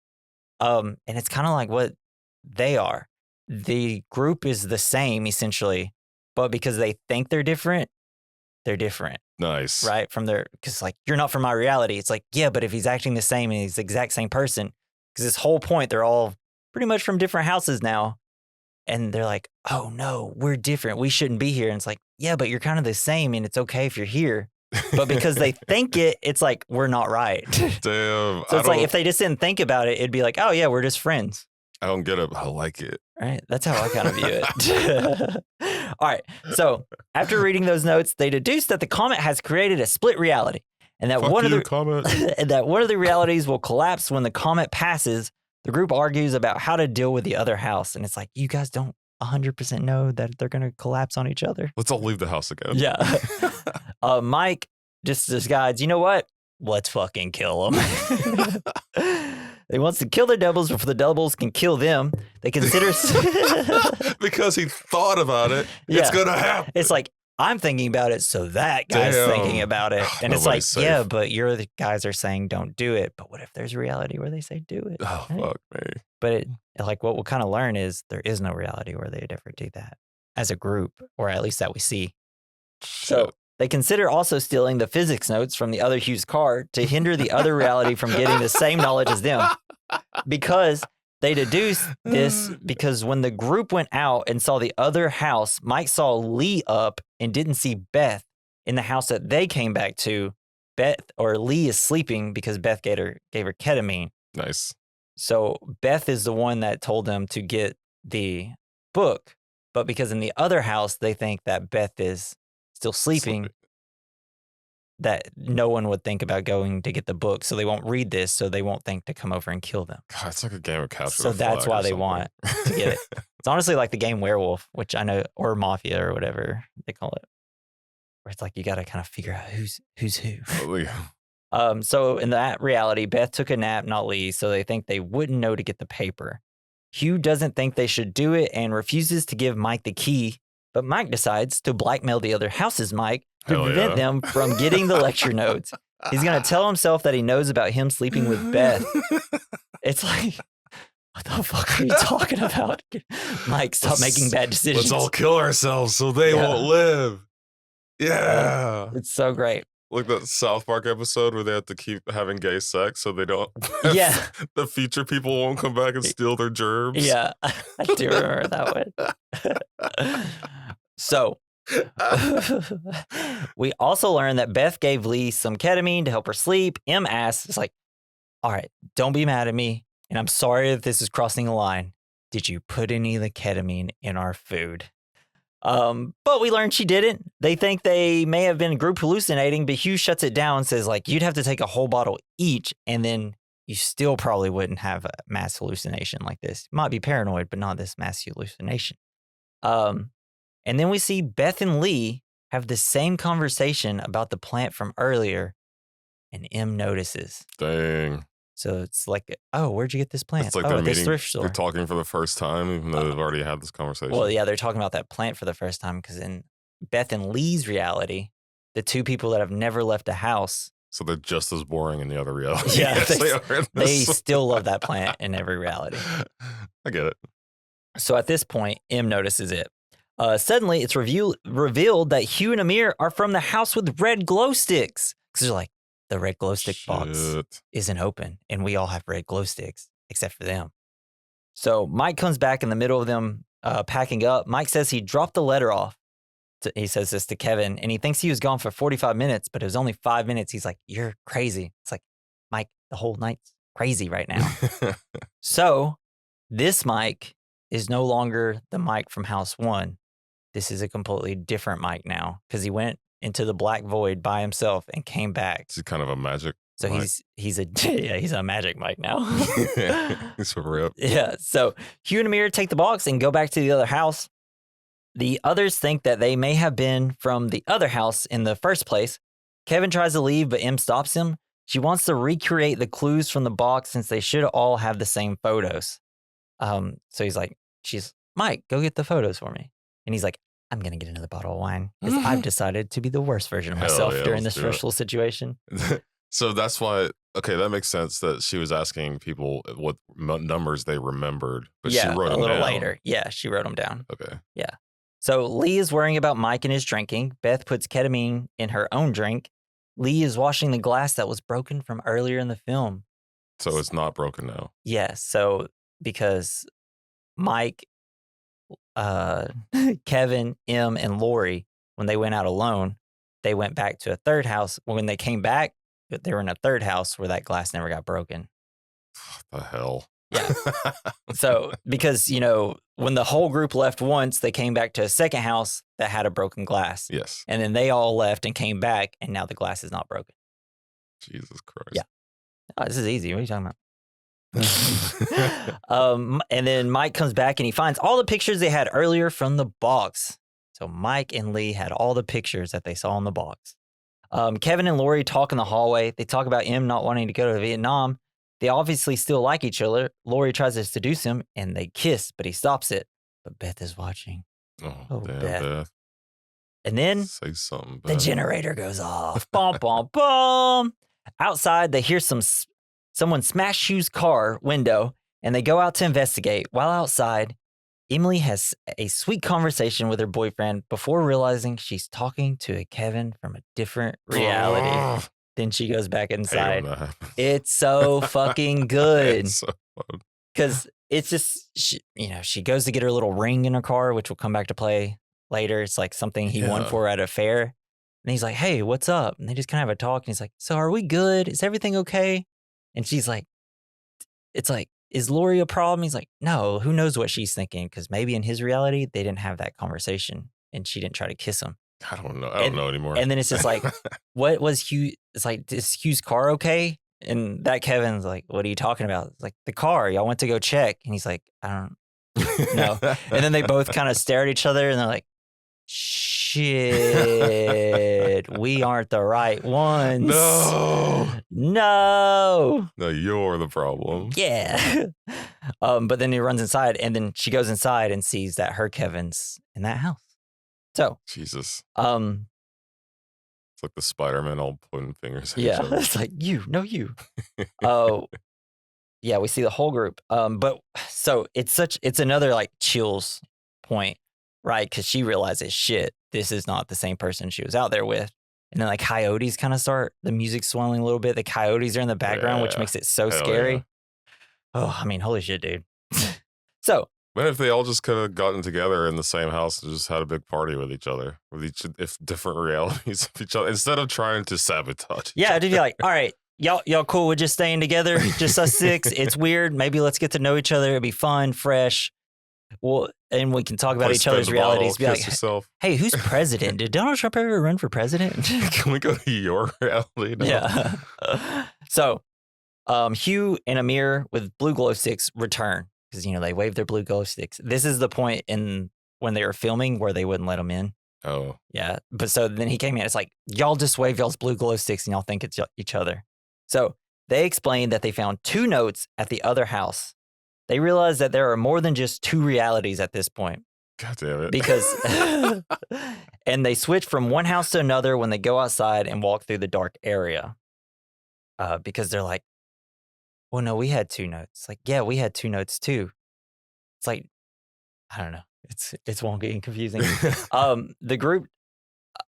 And it's kind of like what they are. The group is the same essentially, but because they think they're different, Nice. right? Because like you're not from my reality. It's like, yeah, but if he's acting the same and he's the exact same person, because this whole point, they're all pretty much from different houses now. And they're like, oh no, we're different. We shouldn't be here. And it's like, yeah, but you're kind of the same and it's okay if you're here. But because they think it, it's like, we're not right. Damn. So it's like, if they just didn't think about it, it'd be like, oh yeah, we're just friends. I don't get it, but I like it. Right? That's how I kind of view it. All right. So after reading those notes, they deduced that the comet has created a split reality and that one of the realities will collapse when the comet passes. The group argues about how to deal with the other house. And it's like, you guys don't 100% know that they're going to collapse on each other. Let's all leave the house again. Yeah. Mike just decides, you know what? Let's fucking kill them. He wants to kill their doubles before the doubles can kill them. They consider... because he thought about it. Yeah. It's going to happen. It's like, I'm thinking about it, so that guy's thinking about it. And it's like, safe. Yeah, but you're the guys are saying don't do it. But what if there's a reality where they say do it? Oh, right? Fuck me. But like what we'll kind of learn is there is no reality where they'd ever do that as a group, or at least that we see. Shit. So they consider also stealing the physics notes from the other Hughes car to hinder the other reality from getting the same knowledge as them. Because they deduced this because when the group went out and saw the other house, Mike saw Lee up and didn't see Beth in the house that they came back to. Lee is sleeping because Beth gave her ketamine. Nice. So Beth is the one that told them to get the book. But because in the other house, they think that Beth is still sleeping, that no one would think about going to get the book. So they won't read this, so they won't think to come over and kill them. God, it's like a game of capture. So that's why they want to get it. It's honestly like the game Werewolf, which I know, or Mafia or whatever they call it. Where it's like you got to kind of figure out who's who. Oh, yeah. So in that reality, Beth took a nap, not Lee, so they think they wouldn't know to get the paper. Hugh doesn't think they should do it and refuses to give Mike the key, but Mike decides to blackmail the other house's Mike to prevent them from getting the lecture notes. He's going to tell himself that he knows about him sleeping with Beth. It's like, what the fuck are you talking about? Mike, stop making bad decisions. Let's all kill ourselves so they won't live. Yeah. It's so great. Like that South Park episode where they have to keep having gay sex so they don't... the future people won't come back and steal their germs. Yeah, I do remember that one. So, we also learned that Beth gave Lee some ketamine to help her sleep. M asks, it's like, all right, don't be mad at me, and I'm sorry if this is crossing the line. Did you put any of the ketamine in our food? But we learned she didn't. They think they may have been group hallucinating, but Hugh shuts it down and says, like, you'd have to take a whole bottle each, and then you still probably wouldn't have a mass hallucination like this. You might be paranoid, but not this mass hallucination. And then we see Beth and Lee have the same conversation about the plant from earlier, and M notices. Dang. So it's like, oh, where'd you get this plant? It's like at this thrift store. They're talking for the first time, even though they've already had this conversation. Well, yeah, they're talking about that plant for the first time because in Beth and Lee's reality, the two people that have never left a house. So they're just as boring in the other reality. Yeah, they still love that plant in every reality. I get it. So at this point, M notices it. Suddenly, it's revealed that Hugh and Amir are from the house with red glow sticks. Because they're like, the red glow stick box isn't open, and we all have red glow sticks, except for them. So Mike comes back in the middle of them packing up. Mike says he dropped the letter off. He says this to Kevin, and he thinks he was gone for 45 minutes, but it was only 5 minutes. He's like, you're crazy. It's like, Mike, the whole night's crazy right now. So this Mike is no longer the Mike from House 1. This is a completely different Mike now because he went into the black void by himself and came back. Is he kind of a magic So Mike? he's a magic Mike now. He's a rip. Yeah. So Hugh and Amir take the box and go back to the other house. The others think that they may have been from the other house in the first place. Kevin tries to leave, but M stops him. She wants to recreate the clues from the box since they should all have the same photos. So he's like, she's, Mike, go get the photos for me. And he's like, I'm going to get another bottle of wine because I've decided to be the worst version of myself during this stressful situation. So that's why, okay, that makes sense that she was asking people what numbers they remembered, but she wrote them a little down. later. Yeah, she wrote them down. Okay. Yeah. So Lee is worrying about Mike and his drinking. Beth puts ketamine in her own drink. Lee is washing the glass that was broken from earlier in the film. So it's not broken now. Yeah. So because Mike, Kevin, M, and Lori, when they went out alone, they went back to a third house. When they came back, they were in a third house where that glass never got broken. What the hell? Yeah. So, because, when the whole group left once, they came back to a second house that had a broken glass. Yes. And then they all left and came back, and now the glass is not broken. Jesus Christ. Yeah. Oh, this is easy. What are you talking about? And then Mike comes back and he finds all the pictures they had earlier from the box. So Mike and Lee had all the pictures that they saw in the box. Kevin and Lori talk in the hallway. They talk about M not wanting to go to Vietnam. They obviously still like each other. Lori tries to seduce him and they kiss, but he stops it. But Beth is watching. Oh damn, Beth. And then say something, the Beth. generator goes off. Bum, bum, bum. Outside, they hear someone smash Hugh's car window and they go out to investigate. While outside, Emily has a sweet conversation with her boyfriend before realizing she's talking to a Kevin from a different reality. Then she goes back inside. It's so fucking good. It's so fun. Because it's just, she goes to get her little ring in her car, which will come back to play later. It's like something he won for her at a fair. And he's like, hey, what's up? And they just kind of have a talk. And he's like, so are we good? Is everything okay? And she's like, it's like, is Lori a problem? He's like, no, who knows what she's thinking? Because maybe in his reality, they didn't have that conversation and she didn't try to kiss him. I don't know. I don't know anymore. And then it's just like, what was Hugh? It's like, is Hugh's car okay? And that Kevin's like, what are you talking about? It's like, the car, y'all went to go check. And he's like, I don't know. And then they both kind of stare at each other and they're like, shit, we aren't the right ones. No, you're the problem. Yeah. But then he runs inside and then she goes inside and sees that her Kevin's in that house. So Jesus. It's like the Spider-Man all pointing fingers at each other. It's like, you. Yeah, we see the whole group. But so it's another like chills point, right? Because she realizes, shit, this is not the same person she was out there with. And then like coyotes kind of start, the music swelling a little bit. The coyotes are in the background, which makes it so scary. Yeah. Oh, I mean, holy shit, dude. So. What if they all just could have gotten together in the same house and just had a big party with each other, if different realities of each other, instead of trying to sabotage? Yeah, it'd be like, all right, y'all cool with just staying together, just us six. It's weird. Maybe let's get to know each other. It'd be fun, fresh. Well, and we can talk about each other's realities. Be like, hey, who's president? Did Donald Trump ever run for president? Can we go to your reality now? Yeah. So, Hugh and Amir with blue glow sticks return. Because, they wave their blue glow sticks. This is the point when they were filming where they wouldn't let them in. Oh. Yeah. But so then he came in. It's like, y'all just wave y'all's blue glow sticks and y'all think it's each other. So they explained that they found 2 notes at the other house. They realized that there are more than just 2 realities at this point. God damn it. Because, and they switch from one house to another when they go outside and walk through the dark area. Because they're like, well, no, we had 2 notes. Like, yeah, we had 2 notes too. It's like, I don't know. It's wonky and confusing. The group,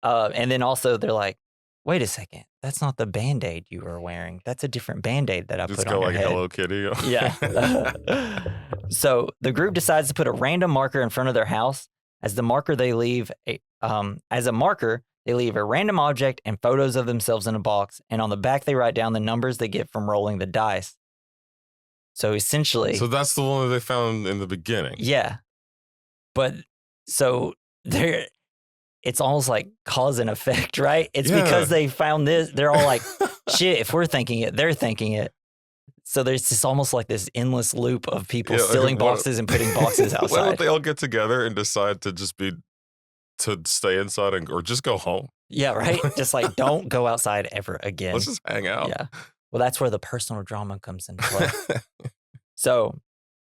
and then also they're like, wait a second, that's not the Band-Aid you were wearing. That's a different Band-Aid that I put on your head. Just go like Hello Kitty. Yeah. So the group decides to put a random marker in front of their house. As a marker, they leave a random object and photos of themselves in a box. And on the back, they write down the numbers they get from rolling the dice. So essentially... So that's the one that they found in the beginning. Yeah. But so it's almost like cause and effect, right? It's because they found this. They're all like, shit, if we're thinking it, they're thinking it. So there's just almost like this endless loop of people stealing boxes and putting boxes outside. Why don't they all get together and decide to stay inside or just go home? Yeah, right? Just like, don't go outside ever again. Let's just hang out. Yeah. Well, that's where the personal drama comes into play. So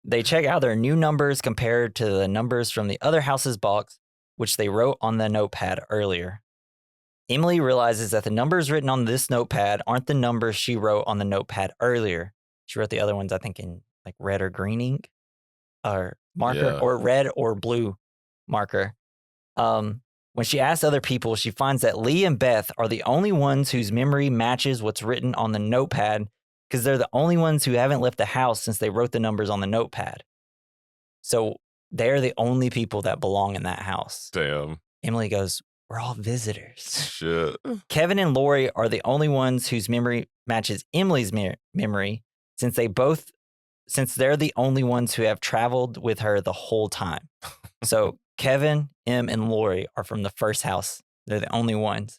They check out their new numbers compared to the numbers from the other house's box, which they wrote on the notepad earlier. Emily realizes that the numbers written on this notepad aren't the numbers she wrote on the notepad earlier. She wrote the other ones, I think, in like red or green ink or marker, Yeah. or red or blue marker. When she asks other people, she finds that Lee and Beth are the only ones whose memory matches what's written on the notepad, because they're the only ones who haven't left the house since they wrote the numbers on the notepad. So they're the only people that belong in that house. Damn. Emily goes, we're all visitors. Shit. Kevin and Lori are the only ones whose memory matches Emily's memory, since they're the only ones who have traveled with her the whole time. So Kevin, Em, and Lori are from the first house. They're the only ones.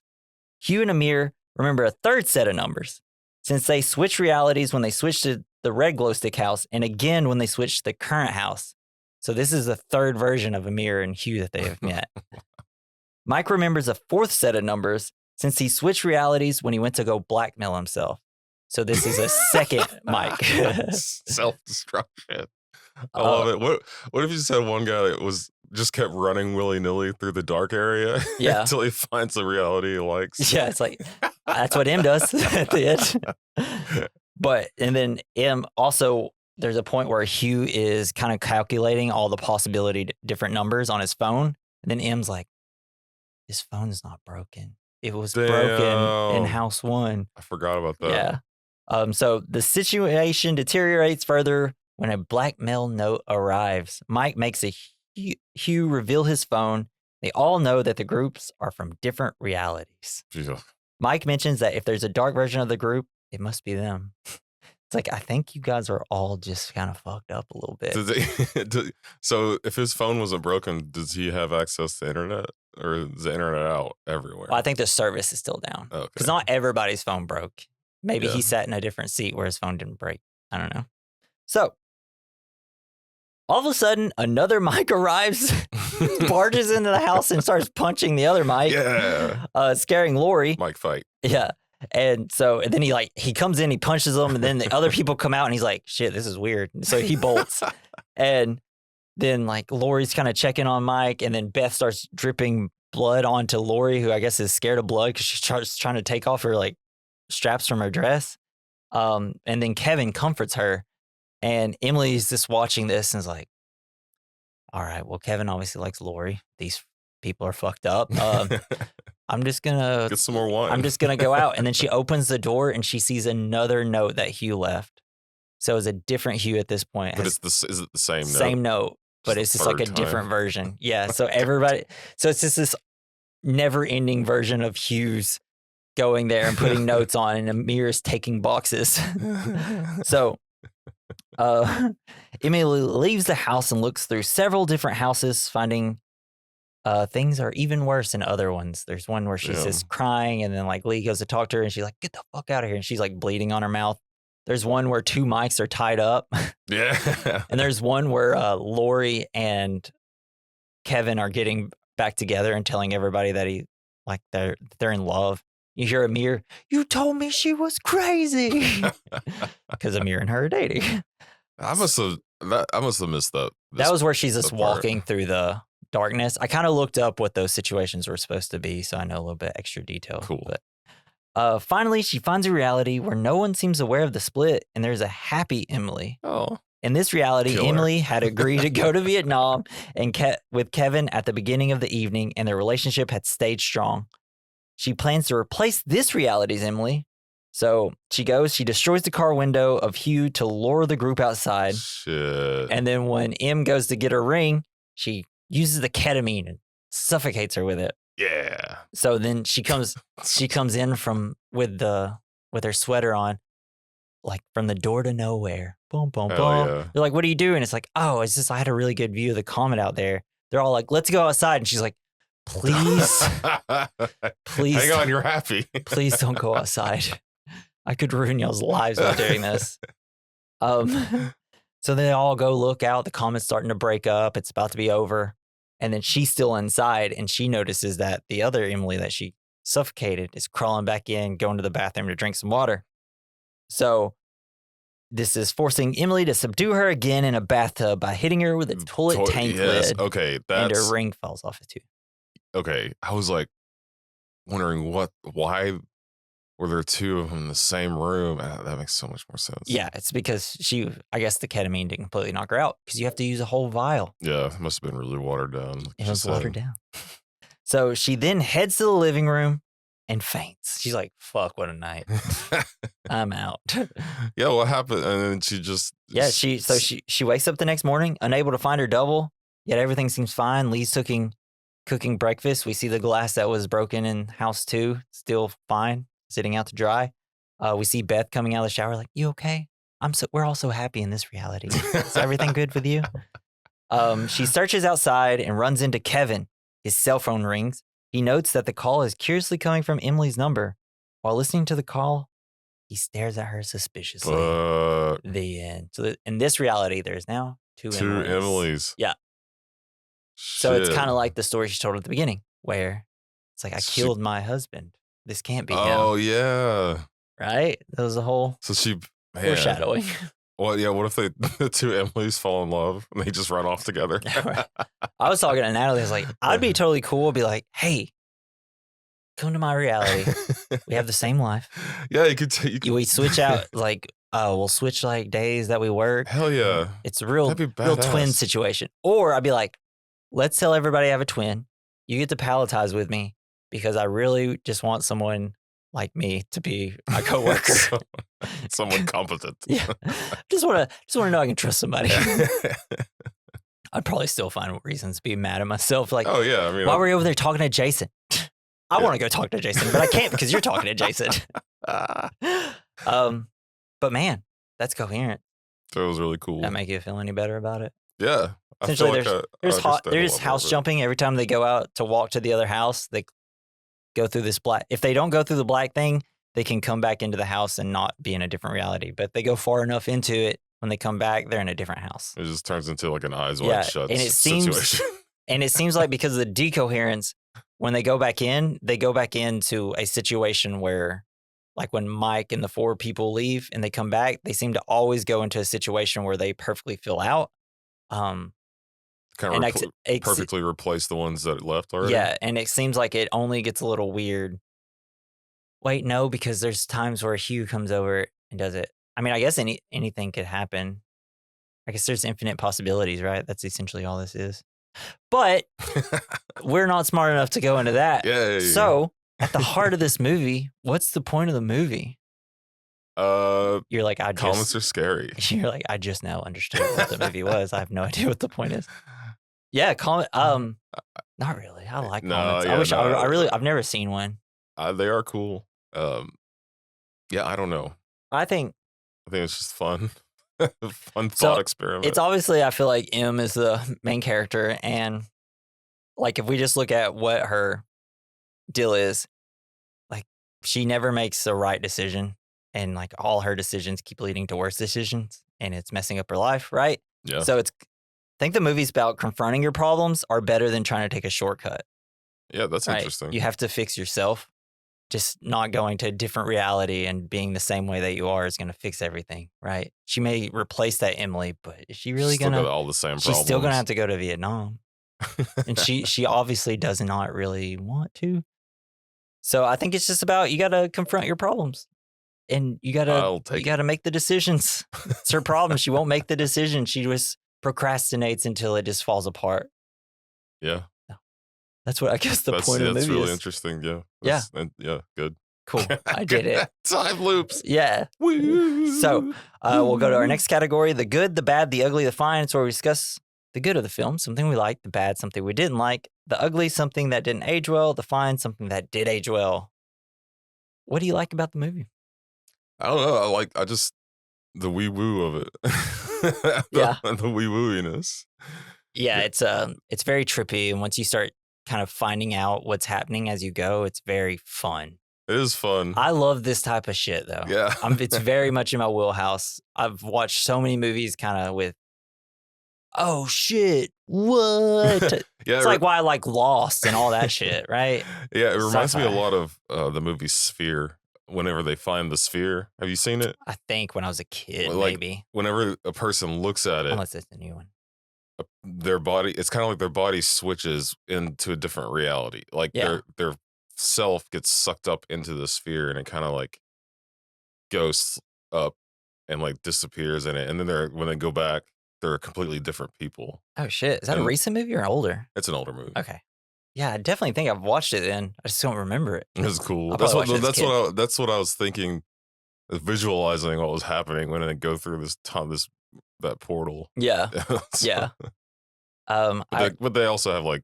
Hugh and Amir remember a third set of numbers, since they switched realities when they switched to the red glow stick house, and again when they switched to the current house. So this is the third version of Amir and Hugh that they have met. Mike remembers a fourth set of numbers, since he switched realities when he went to go blackmail himself. So this is a second Mike. Self-destruction. I love it. What if you just had one guy that just kept running willy-nilly through the dark area until he finds the reality he likes? Yeah, it's like, that's what M does at the end. And then M also, there's a point where Hugh is kind of calculating all the possibility different numbers on his phone. And then M's like, his phone's not broken. It was broken in house one. I forgot about that. Yeah. So the situation deteriorates further when a blackmail note arrives. Mike makes Hugh reveal his phone. They all know that the groups are from different realities. Jesus. Mike mentions that if there's a dark version of the group, it must be them. It's like, I think you guys are all just kind of fucked up a little bit. So if his phone wasn't broken, does he have access to internet? Or is the internet out everywhere? Well, I think the service is still down. Because not everybody's phone broke. Maybe he sat in a different seat where his phone didn't break. I don't know. So, all of a sudden, another Mike arrives, barges into the house and starts punching the other Mike. Yeah. Scaring Lori. Mike fight. Yeah. And then he comes in, he punches them, and then the other people come out and he's like, shit, this is weird. So he bolts. And then like Lori's kind of checking on Mike, and then Beth starts dripping blood onto Lori, who I guess is scared of blood because she's trying to take off her like straps from her dress. And then Kevin comforts her, and Emily's just watching this and is like, all right, well, Kevin obviously likes Lori. These people are fucked up. I'm just gonna get some more wine. I'm just gonna go out. And then she opens the door and she sees another note that Hugh left. So it's a different Hugh at this point. But is it the same note? Same note, but it's just like a different version. Yeah. So it's just this never-ending version of Hugh's going there and putting notes on, and Amir's taking boxes. So Emily leaves the house and looks through several different houses, finding things are even worse in other ones. There's one where she's just crying, and then like Lee goes to talk to her and she's like, get the fuck out of here. And she's like bleeding on her mouth. There's one where two mics are tied up. Yeah. And there's one where Lori and Kevin are getting back together and telling everybody that they're in love. You hear Amir, you told me she was crazy. Because Amir and her are dating. I must have missed that. That was where she's just walking through the darkness. I kind of looked up what those situations were supposed to be, so I know a little bit extra detail. Cool. But finally, she finds a reality where no one seems aware of the split, and there's a happy Emily. Oh. In this reality, Emily had agreed to go to Vietnam and with Kevin at the beginning of the evening, and their relationship had stayed strong. She plans to replace this reality's Emily. So she destroys the car window of Hugh to lure the group outside. Shit. And then when Em goes to get her ring, she uses the ketamine and suffocates her with it. Yeah. So then she comes in with her sweater on, like from the door to nowhere. Boom, boom, boom. Yeah. They're like, what do you do? And it's like, oh, it's just I had a really good view of the comet out there. They're all like, let's go outside. And she's like, please. Hang on, you're happy. Please don't go outside. I could ruin y'all's lives by doing this. So they all go look out. The comet's starting to break up. It's about to be over. And then she's still inside, and she notices that the other Emily that she suffocated is crawling back in, going to the bathroom to drink some water. So This is forcing Emily to subdue her again in a bathtub by hitting her with a toilet tank lid. Okay, and her ring falls off it too. Okay, I was like wondering why were there two of them in the same room? That makes so much more sense. Yeah, it's because I guess the ketamine didn't completely knock her out because you have to use a whole vial. Yeah, it must have been really watered down. It was watered down. So she then heads to the living room and faints. She's like, fuck, what a night. I'm out. Yeah, what happened? And then she just... Yeah, she wakes up the next morning, unable to find her double, yet everything seems fine. Lee's cooking breakfast. We see the glass that was broken in house 2, still fine, sitting out to dry. We see Beth coming out of the shower like, you okay? We're all so happy in this reality. Is everything good with you? She searches outside and runs into Kevin. His cell phone rings. He notes that the call is curiously coming from Emily's number. While listening to the call, he stares at her suspiciously. The end. So in this reality, there's now two Emilys. Yeah. Shit. So it's kind of like the story she told at the beginning, where it's like, I killed my husband. This can't be him. Oh, yeah. Right? That was the whole foreshadowing. Well, yeah, what if the two Emilys fall in love and they just run off together? Right. I was talking to Natalie. I was like, I'd be totally cool. I'd be like, hey, come to my reality. We have the same life. Yeah, you could we switch out, like, we'll switch like days that we work. Hell yeah. It's a real twin situation. Or I'd be like, let's tell everybody I have a twin. You get to palletize with me because I really just want someone like me to be my coworker. Someone competent. Yeah. Just want to know I can trust somebody. I'd probably still find reasons to be mad at myself. Like, oh yeah, I mean, why were you over there talking to Jason? I want to go talk to Jason, but I can't because you're talking to Jason. But man, that's Coherent. That was really cool. That make you feel any better about it? Yeah. Essentially, there's house jumping every time they go out to walk to the other house. They go through this black. If they don't go through the black thing, they can come back into the house and not be in a different reality. But they go far enough into it, when they come back, they're in a different house. It just turns into like an eyes wide shut situation. And it seems like because of the decoherence, when they go back into a situation where, like when Mike and the 4 people leave and they come back, they seem to always go into a situation where they perfectly fill out. Kind of perfectly replace the ones that left already. Yeah, and it seems like it only gets a little weird. Wait, no, because there's times where Hugh comes over and does it. I mean, I guess anything could happen. I guess there's infinite possibilities, right? That's essentially all this is. But we're not smart enough to go into that. Yeah. So at the heart of this movie, what's the point of the movie? You're like, comments are scary. You're like, I just now understood what the movie was. I have no idea what the point is. Yeah, not really. I like comments. I've never seen one. They are cool. Yeah, I don't know. I think it's just fun. Fun thought experiment. It's obviously, I feel like M is the main character, and like if we just look at what her deal is, like she never makes the right decision, and like all her decisions keep leading to worse decisions, and it's messing up her life, right? Yeah. So I think the movie's about confronting your problems are better than trying to take a shortcut. Yeah, that's interesting. You have to fix yourself. Just not going to a different reality and being the same way that you are is going to fix everything, right? She may replace that Emily, but is she really going to? All the same problems. She's still going to have to go to Vietnam, and she obviously does not really want to. So I think it's just about you got to confront your problems, and you got to make the decisions. It's her problem. She won't make the decision. She just procrastinates until it just falls apart. Yeah. That's what I guess the point of the movie is. That's really interesting. Yeah. Yeah. Good. Cool. I did it. Time loops. Yeah. Woo. So we'll go to our next category: the good, the bad, the ugly, the fine. It's where we discuss the good of the film, something we liked; the bad, something we didn't like; the ugly, something that didn't age well; the fine, something that did age well. What do you like about the movie? I don't know. I just the wee woo of it. The wee wooiness. Yeah, it's very trippy, and once you start kind of finding out what's happening as you go, it's very fun. It is fun. I love this type of shit, though. Yeah. It's very much in my wheelhouse. I've watched so many movies kind of with, oh, shit, what? Yeah, it's like why I like Lost and all that shit, right? Yeah, it reminds me a lot of the movie Sphere. whenever they find the sphere. Have you seen it? I think when I was a kid, Like maybe. whenever a person looks at it, Unless it's a new one. their body, it's kind of like their body switches into a different reality. Like Yeah. their self gets sucked up into the sphere and it kind of like goes up and like disappears in it. And then when they go back, they're completely different people. Oh shit! Is that a And recent movie or older? it's an older movie. Okay. Yeah, I definitely think I've watched it. Then I just don't remember it. It was cool. I'll That's probably watch it as a kid. that's what I was thinking, visualizing what was happening when they go through that portal. Yeah. So- Yeah. but they also have like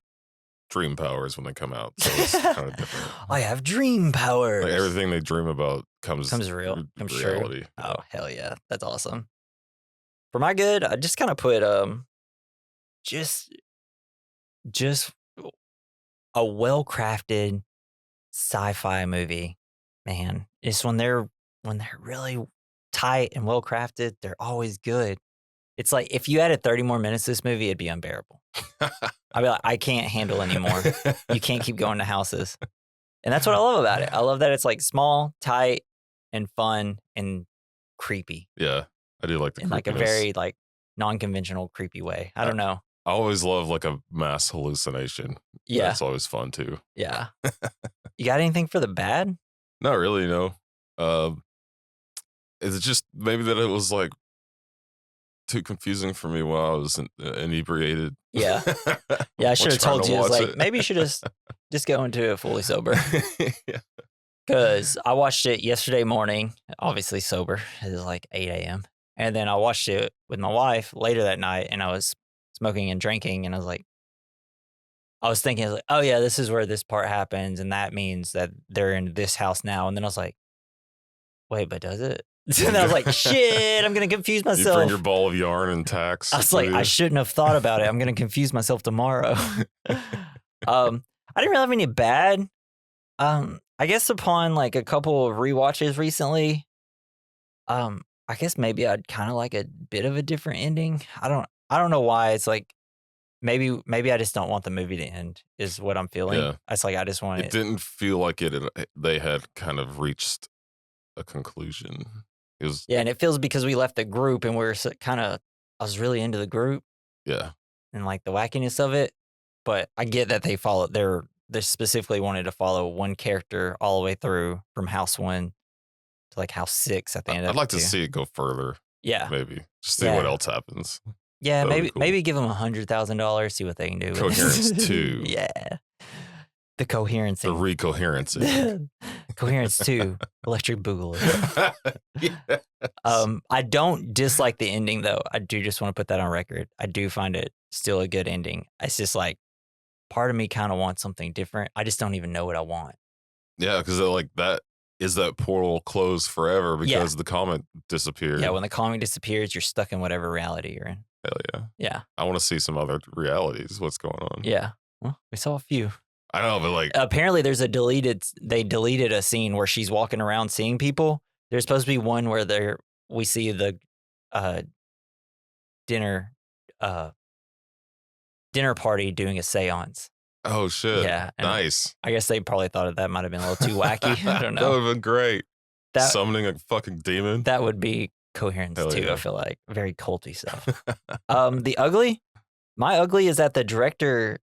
dream powers when they come out, so it's kind of different. I have dream powers. Like everything they dream about comes real. Comes reality. true. Oh hell yeah, that's awesome. For my good, I just kind of put just a well crafted sci-fi movie. Man, it's when they're really tight and well crafted, they're always good. It's like if you added 30 more minutes to this movie, it'd be unbearable. I'd be like, I can't handle anymore. You can't keep going to houses. And that's what I love about it. I love that it's like small, tight, and fun and creepy. Yeah, I do like the in like a very like non-conventional creepy way. I don't know. I always love like a mass hallucination. Yeah. That's always fun too. Yeah. You got anything for the bad? Not really, no. It's just maybe that it was like too confusing for me while I was inebriated. Yeah. Yeah, I should have told you. It's like, it. maybe you should just go into it fully sober. Yeah. Because I watched it yesterday morning, obviously sober. It was like 8 a.m. And then I watched it with my wife later that night, and I was smoking and drinking, and I was thinking, like, oh yeah, this is where this part happens, and that means that they're in this house now. And then I was like, wait, but does it? And I was like, shit, I'm gonna confuse myself. You bring your ball of yarn and tacks. I was like, I shouldn't have thought about it. I'm gonna confuse myself tomorrow. I didn't really have any bad. I guess upon like a couple of rewatches recently, I guess maybe I'd kind of like a bit of a different ending. I don't know why. It's like maybe I just don't want the movie to end is what I'm feeling. Yeah. It's like I just want it. Didn't feel like they had kind of reached a conclusion. It was and it feels because we left the group and we're I was really into the group. Yeah. And like the wackiness of it, but I get that they specifically wanted to follow one character all the way through from house 1 to like house 6 at the end. I'd like to see it go further. Yeah, maybe just see what else happens. Yeah, maybe give them $100,000, see what they can do. Coherence 2. Yeah, the Coherence. The recoherencing. Coherence 2, Electric Boogaloo. Yes. I don't dislike the ending though. I do just want to put that on record. I do find it still a good ending. It's just like part of me kind of wants something different. I just don't even know what I want. Yeah, because like that is that portal closed forever because the comet disappeared. Yeah, when the comet disappears, you're stuck in whatever reality you're in. Hell yeah. Yeah. I want to see some other realities. What's going on? Yeah. Well, we saw a few. I know, but like apparently there's they deleted a scene where she's walking around seeing people. There's supposed to be one where we see the dinner party doing a seance. Oh shit. Yeah. Nice. I guess they probably thought that might have been a little too wacky. I don't know. That would have been great. Summoning a fucking demon. That would be Coherence too, yeah. I feel like. Very culty stuff. The ugly. My ugly is that the director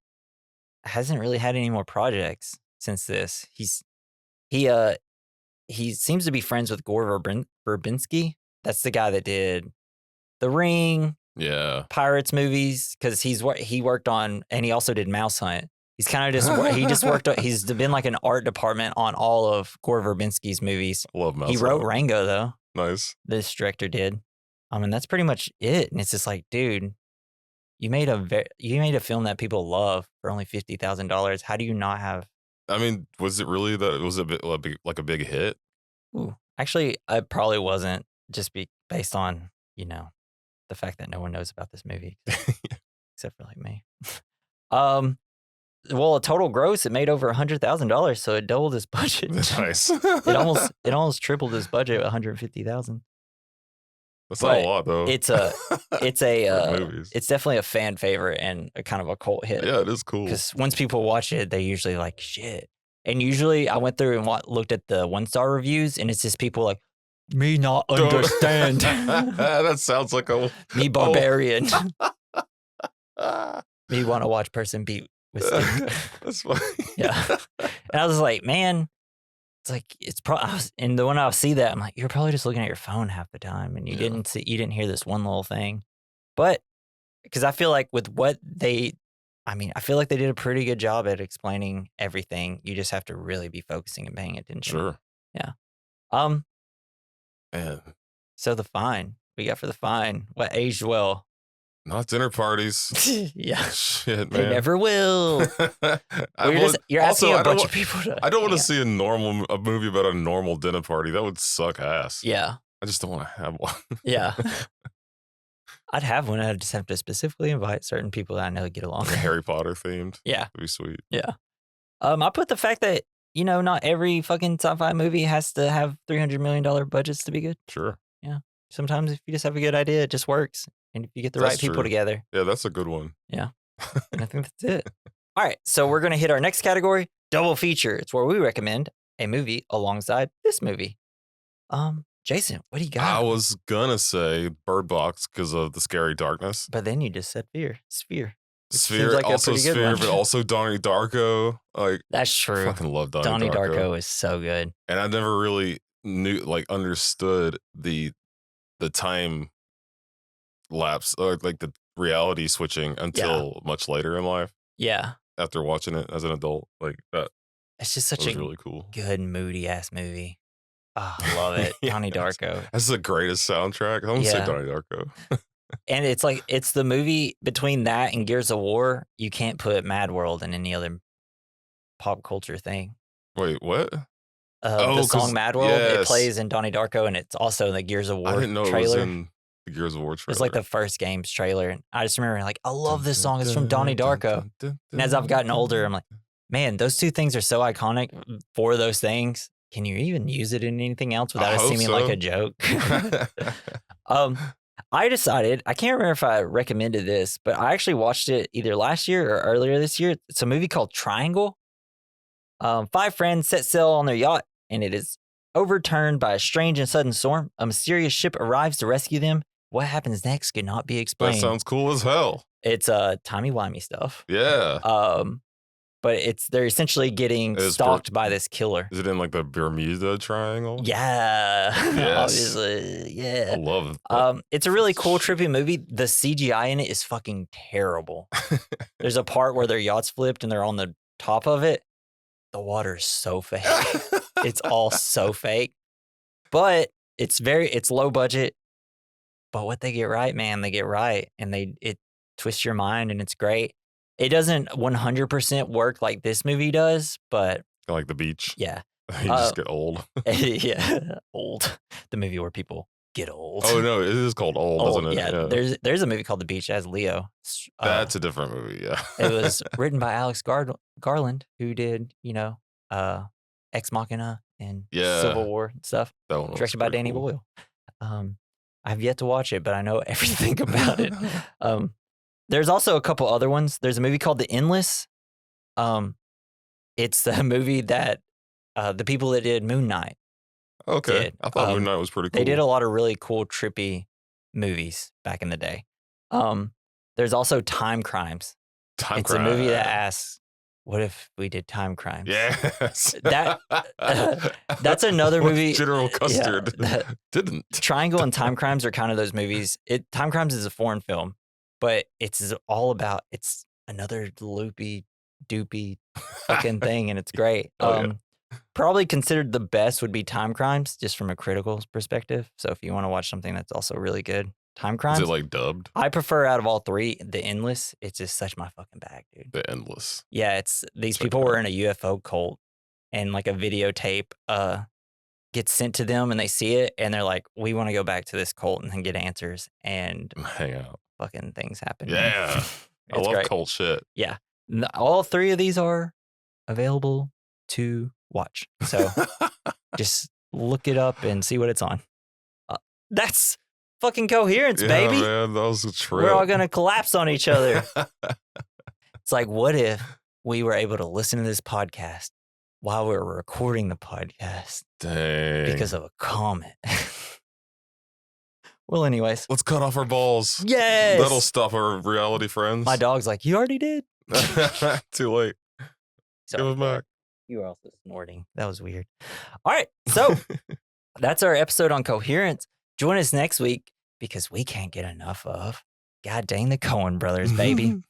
hasn't really had any more projects since this. He seems to be friends with Gore Verbinski. That's the guy that did The Ring, Pirates movies, because he worked on, and he also did Mouse Hunt. He's kind of just worked on, he's been like an art department on all of Gore Verbinski's movies. Love Mouse Hunt. He wrote Rango though. Nice. This director did. And that's pretty much it. And it's just like, dude, you made a film that people love for only $50,000. How do you not have? I mean, was it really that? Was it like a big hit? Ooh, actually, it probably wasn't. Just based on the fact that no one knows about this movie except for like me. Well, a total gross, it made over $100,000, so it doubled his budget. Nice. It almost tripled his budget, $150,000. That's not a lot though. It's definitely a fan favorite and a kind of a cult hit. Yeah, it is cool. Because once people watch it, they usually like, shit, And usually I went through and looked at the 1-star reviews, and it's just people like, me not understand. That sounds like a me barbarian. Me want to watch person beat with stick. That's funny. Yeah. And I was like, man, it's like, it's probably, and when I see that, I'm like, you're probably just looking at your phone half the time, and you didn't hear this one little thing. But because I feel like with what I feel like they did a pretty good job at explaining everything. You just have to really be focusing and paying attention. Sure. Yeah. Man. So the fine we got for the fine, what aged well? Not dinner parties. Yeah. Shit, man. They never will. You're asking a bunch of people to. I don't want to see a movie about a normal dinner party. That would suck ass. Yeah. I just don't want to have one. Yeah. I'd have one. I'd just have to specifically invite certain people that I know get along. Like Harry Potter themed. Yeah. That'd be sweet. Yeah. I put the fact that, not every fucking sci-fi movie has to have $300 million budgets to be good. Sure. Yeah. Sometimes if you just have a good idea, it just works. And if you get the right people together. Yeah, that's a good one. Yeah. And I think that's it. All right. So we're going to hit our next category, double feature. It's where we recommend a movie alongside this movie. Jason, what do you got? I was going to say Bird Box because of the scary darkness. But then you just said Sphere. Sphere, like also Sphere, but also Donnie Darko. Like, that's true. I fucking love Donnie Darko. Donnie Darko is so good. And I never really understood the time lapse or like the reality switching until much later in life. Yeah. After watching it as an adult, like that. It's just such a really cool, good moody ass movie. Oh, I love it. Donnie Darko. That's the greatest soundtrack. I'm gonna say Donnie Darko. And it's like, it's the movie between that and Gears of War. You can't put Mad World in any other pop culture thing. Wait, what? The song Mad World, it plays in Donnie Darko, and it's also in the Gears of War trailer. I didn't know it was in the Gears of War trailer. It's like the first game's trailer. And I just remember like, I love this song. It's from Donnie Darko. And as I've gotten older, I'm like, man, those two things are so iconic for those things. Can you even use it in anything else without it seeming like a joke? I decided, I can't remember if I recommended this, but I actually watched it either last year or earlier this year. It's a movie called Triangle. 5 friends set sail on their yacht, and it is overturned by a strange and sudden storm. A mysterious ship arrives to rescue them. What happens next cannot be explained. That sounds cool as hell. It's timey-wimey stuff. Yeah. But they're essentially getting stalked by this killer. Is it in like the Bermuda Triangle? Yeah. Yes. Obviously. Yeah. I love it. It's a really cool, trippy movie. The CGI in it is fucking terrible. There's a part where their yacht's flipped and they're on the top of it. The water is so fake. It's all so fake. But it's low budget. But what they get right, man, they get right. And it twists your mind, and it's great. It doesn't 100% work like this movie does, but... Like The Beach? Yeah. You just get old. Yeah, old. The movie where people get old. Oh, no, it is called Old, isn't it? Yeah, there's a movie called The Beach as Leo. That's a different movie, yeah. It was written by Alex Garland, who did, Ex Machina and Civil War and stuff. That one directed by Danny Boyle. I've yet to watch it, but I know everything about it. There's also a couple other ones. There's a movie called The Endless. It's the movie that the people that did Moon Knight did. I thought Moon Knight was pretty cool. They did a lot of really cool, trippy movies back in the day. There's also Time Crimes. It's a movie that asks, what if we did time crimes? Yes. That's another movie. General Custard didn't. Triangle and Time Crimes are kind of those movies. Time Crimes is a foreign film, but it's all about, it's another loopy doopy fucking thing, and it's great. Probably considered the best would be Time Crimes, just from a critical perspective. So if you want to watch something that's also really good, Time Crimes. Is it like dubbed? I prefer out of all three, The Endless. It's just such my fucking bag, dude. The Endless. Yeah, it's these people were in a UFO cult, and like a videotape gets sent to them, and they see it, and they're like, we want to go back to this cult and get answers, and hang out. Fucking things happen. Yeah. I love cult shit. Yeah. All three of these are available to watch. So just look it up and see what it's on. That's fucking Coherence, baby. Man, that was a trip. We're all going to collapse on each other. It's like, what if we were able to listen to this podcast while we were recording the podcast Dang. because of a comment. Well, anyways. Let's cut off our balls. Yes. That'll stop our reality friends. My dog's like, you already did. Too late. Sorry, Give them back. you were also snorting. That was weird. All right. So that's our episode on Coherence. Join us next week because we can't get enough of, God dang, the Coen brothers, baby.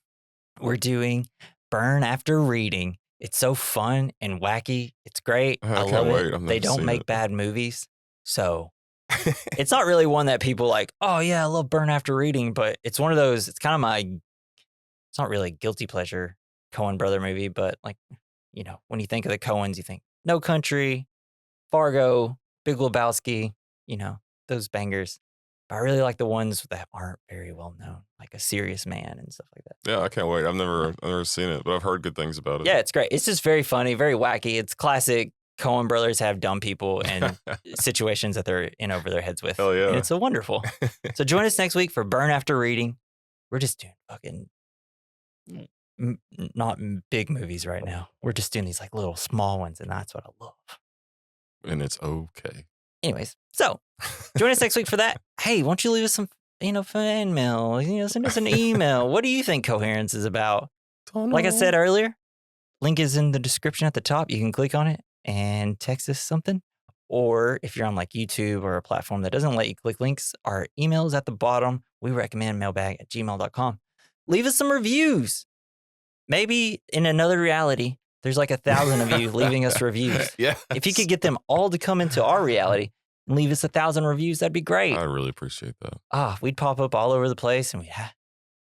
We're doing Burn After Reading. It's so fun and wacky. It's great. I love it. They don't make bad movies. So it's not really one that people like, oh, yeah, I love Burn After Reading. But it's one of those, it's kind of it's not really a guilty pleasure Coen brother movie. But like, you know, when you think of the Coens, you think No Country, Fargo, Big Lebowski, you know, those bangers. But I really like the ones that aren't very well known, like A Serious Man and stuff like that. Yeah, I can't wait. I've never seen it, but I've heard good things about it. Yeah, it's great. It's just very funny, very wacky. It's classic. Coen brothers have dumb people and situations that they're in over their heads with. Hell yeah. And it's so wonderful. So join us next week for Burn After Reading. We're just doing fucking not big movies right now. We're just doing these like little small ones, and that's what I love. And it's okay. Anyways, so join us next week for that. Hey, why don't you leave us some, fan mail? Send us an email. What do you think Coherence is about? Like I said earlier, link is in the description at the top. You can click on it and text us something. Or if you're on like YouTube or a platform that doesn't let you click links, our email is at the bottom. We recommend mailbag@gmail.com. Leave us some reviews. Maybe in another reality, there's like 1,000 of you leaving us reviews. Yeah. If you could get them all to come into our reality and leave us 1,000 reviews, that'd be great. I really appreciate that. We'd pop up all over the place and we'd have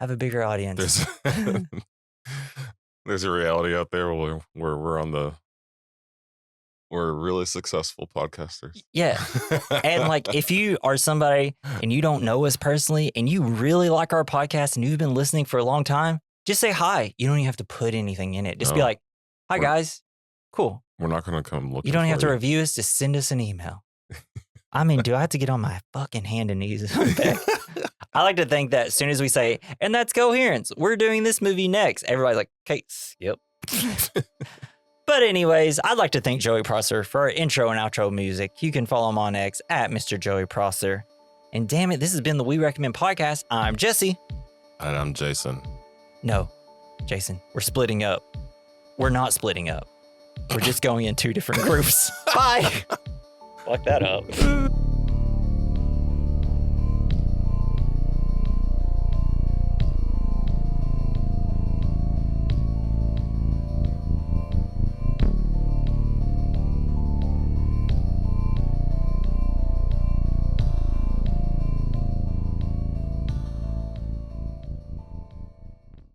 a bigger audience. There's a reality out there where we're really successful podcasters. Yeah. And like, if you are somebody and you don't know us personally and you really like our podcast and you've been listening for a long time, just say hi. You don't even have to put anything in it. Just be like, hi guys. Cool. We're not going to come look. You don't have to review us. Just send us an email. I mean, do I have to get on my fucking hand and knees? I like to think that as soon as we say, and that's Coherence, we're doing this movie next, everybody's like, okay, skip. But anyways, I'd like to thank Joey Prosser for our intro and outro music. You can follow him on X at Mr. Joey Prosser. And damn it, this has been the We Recommend podcast. I'm Jesse. And I'm Jason. No, Jason, we're splitting up. We're not splitting up. We're just going in 2 different groups. Bye. Fuck that up.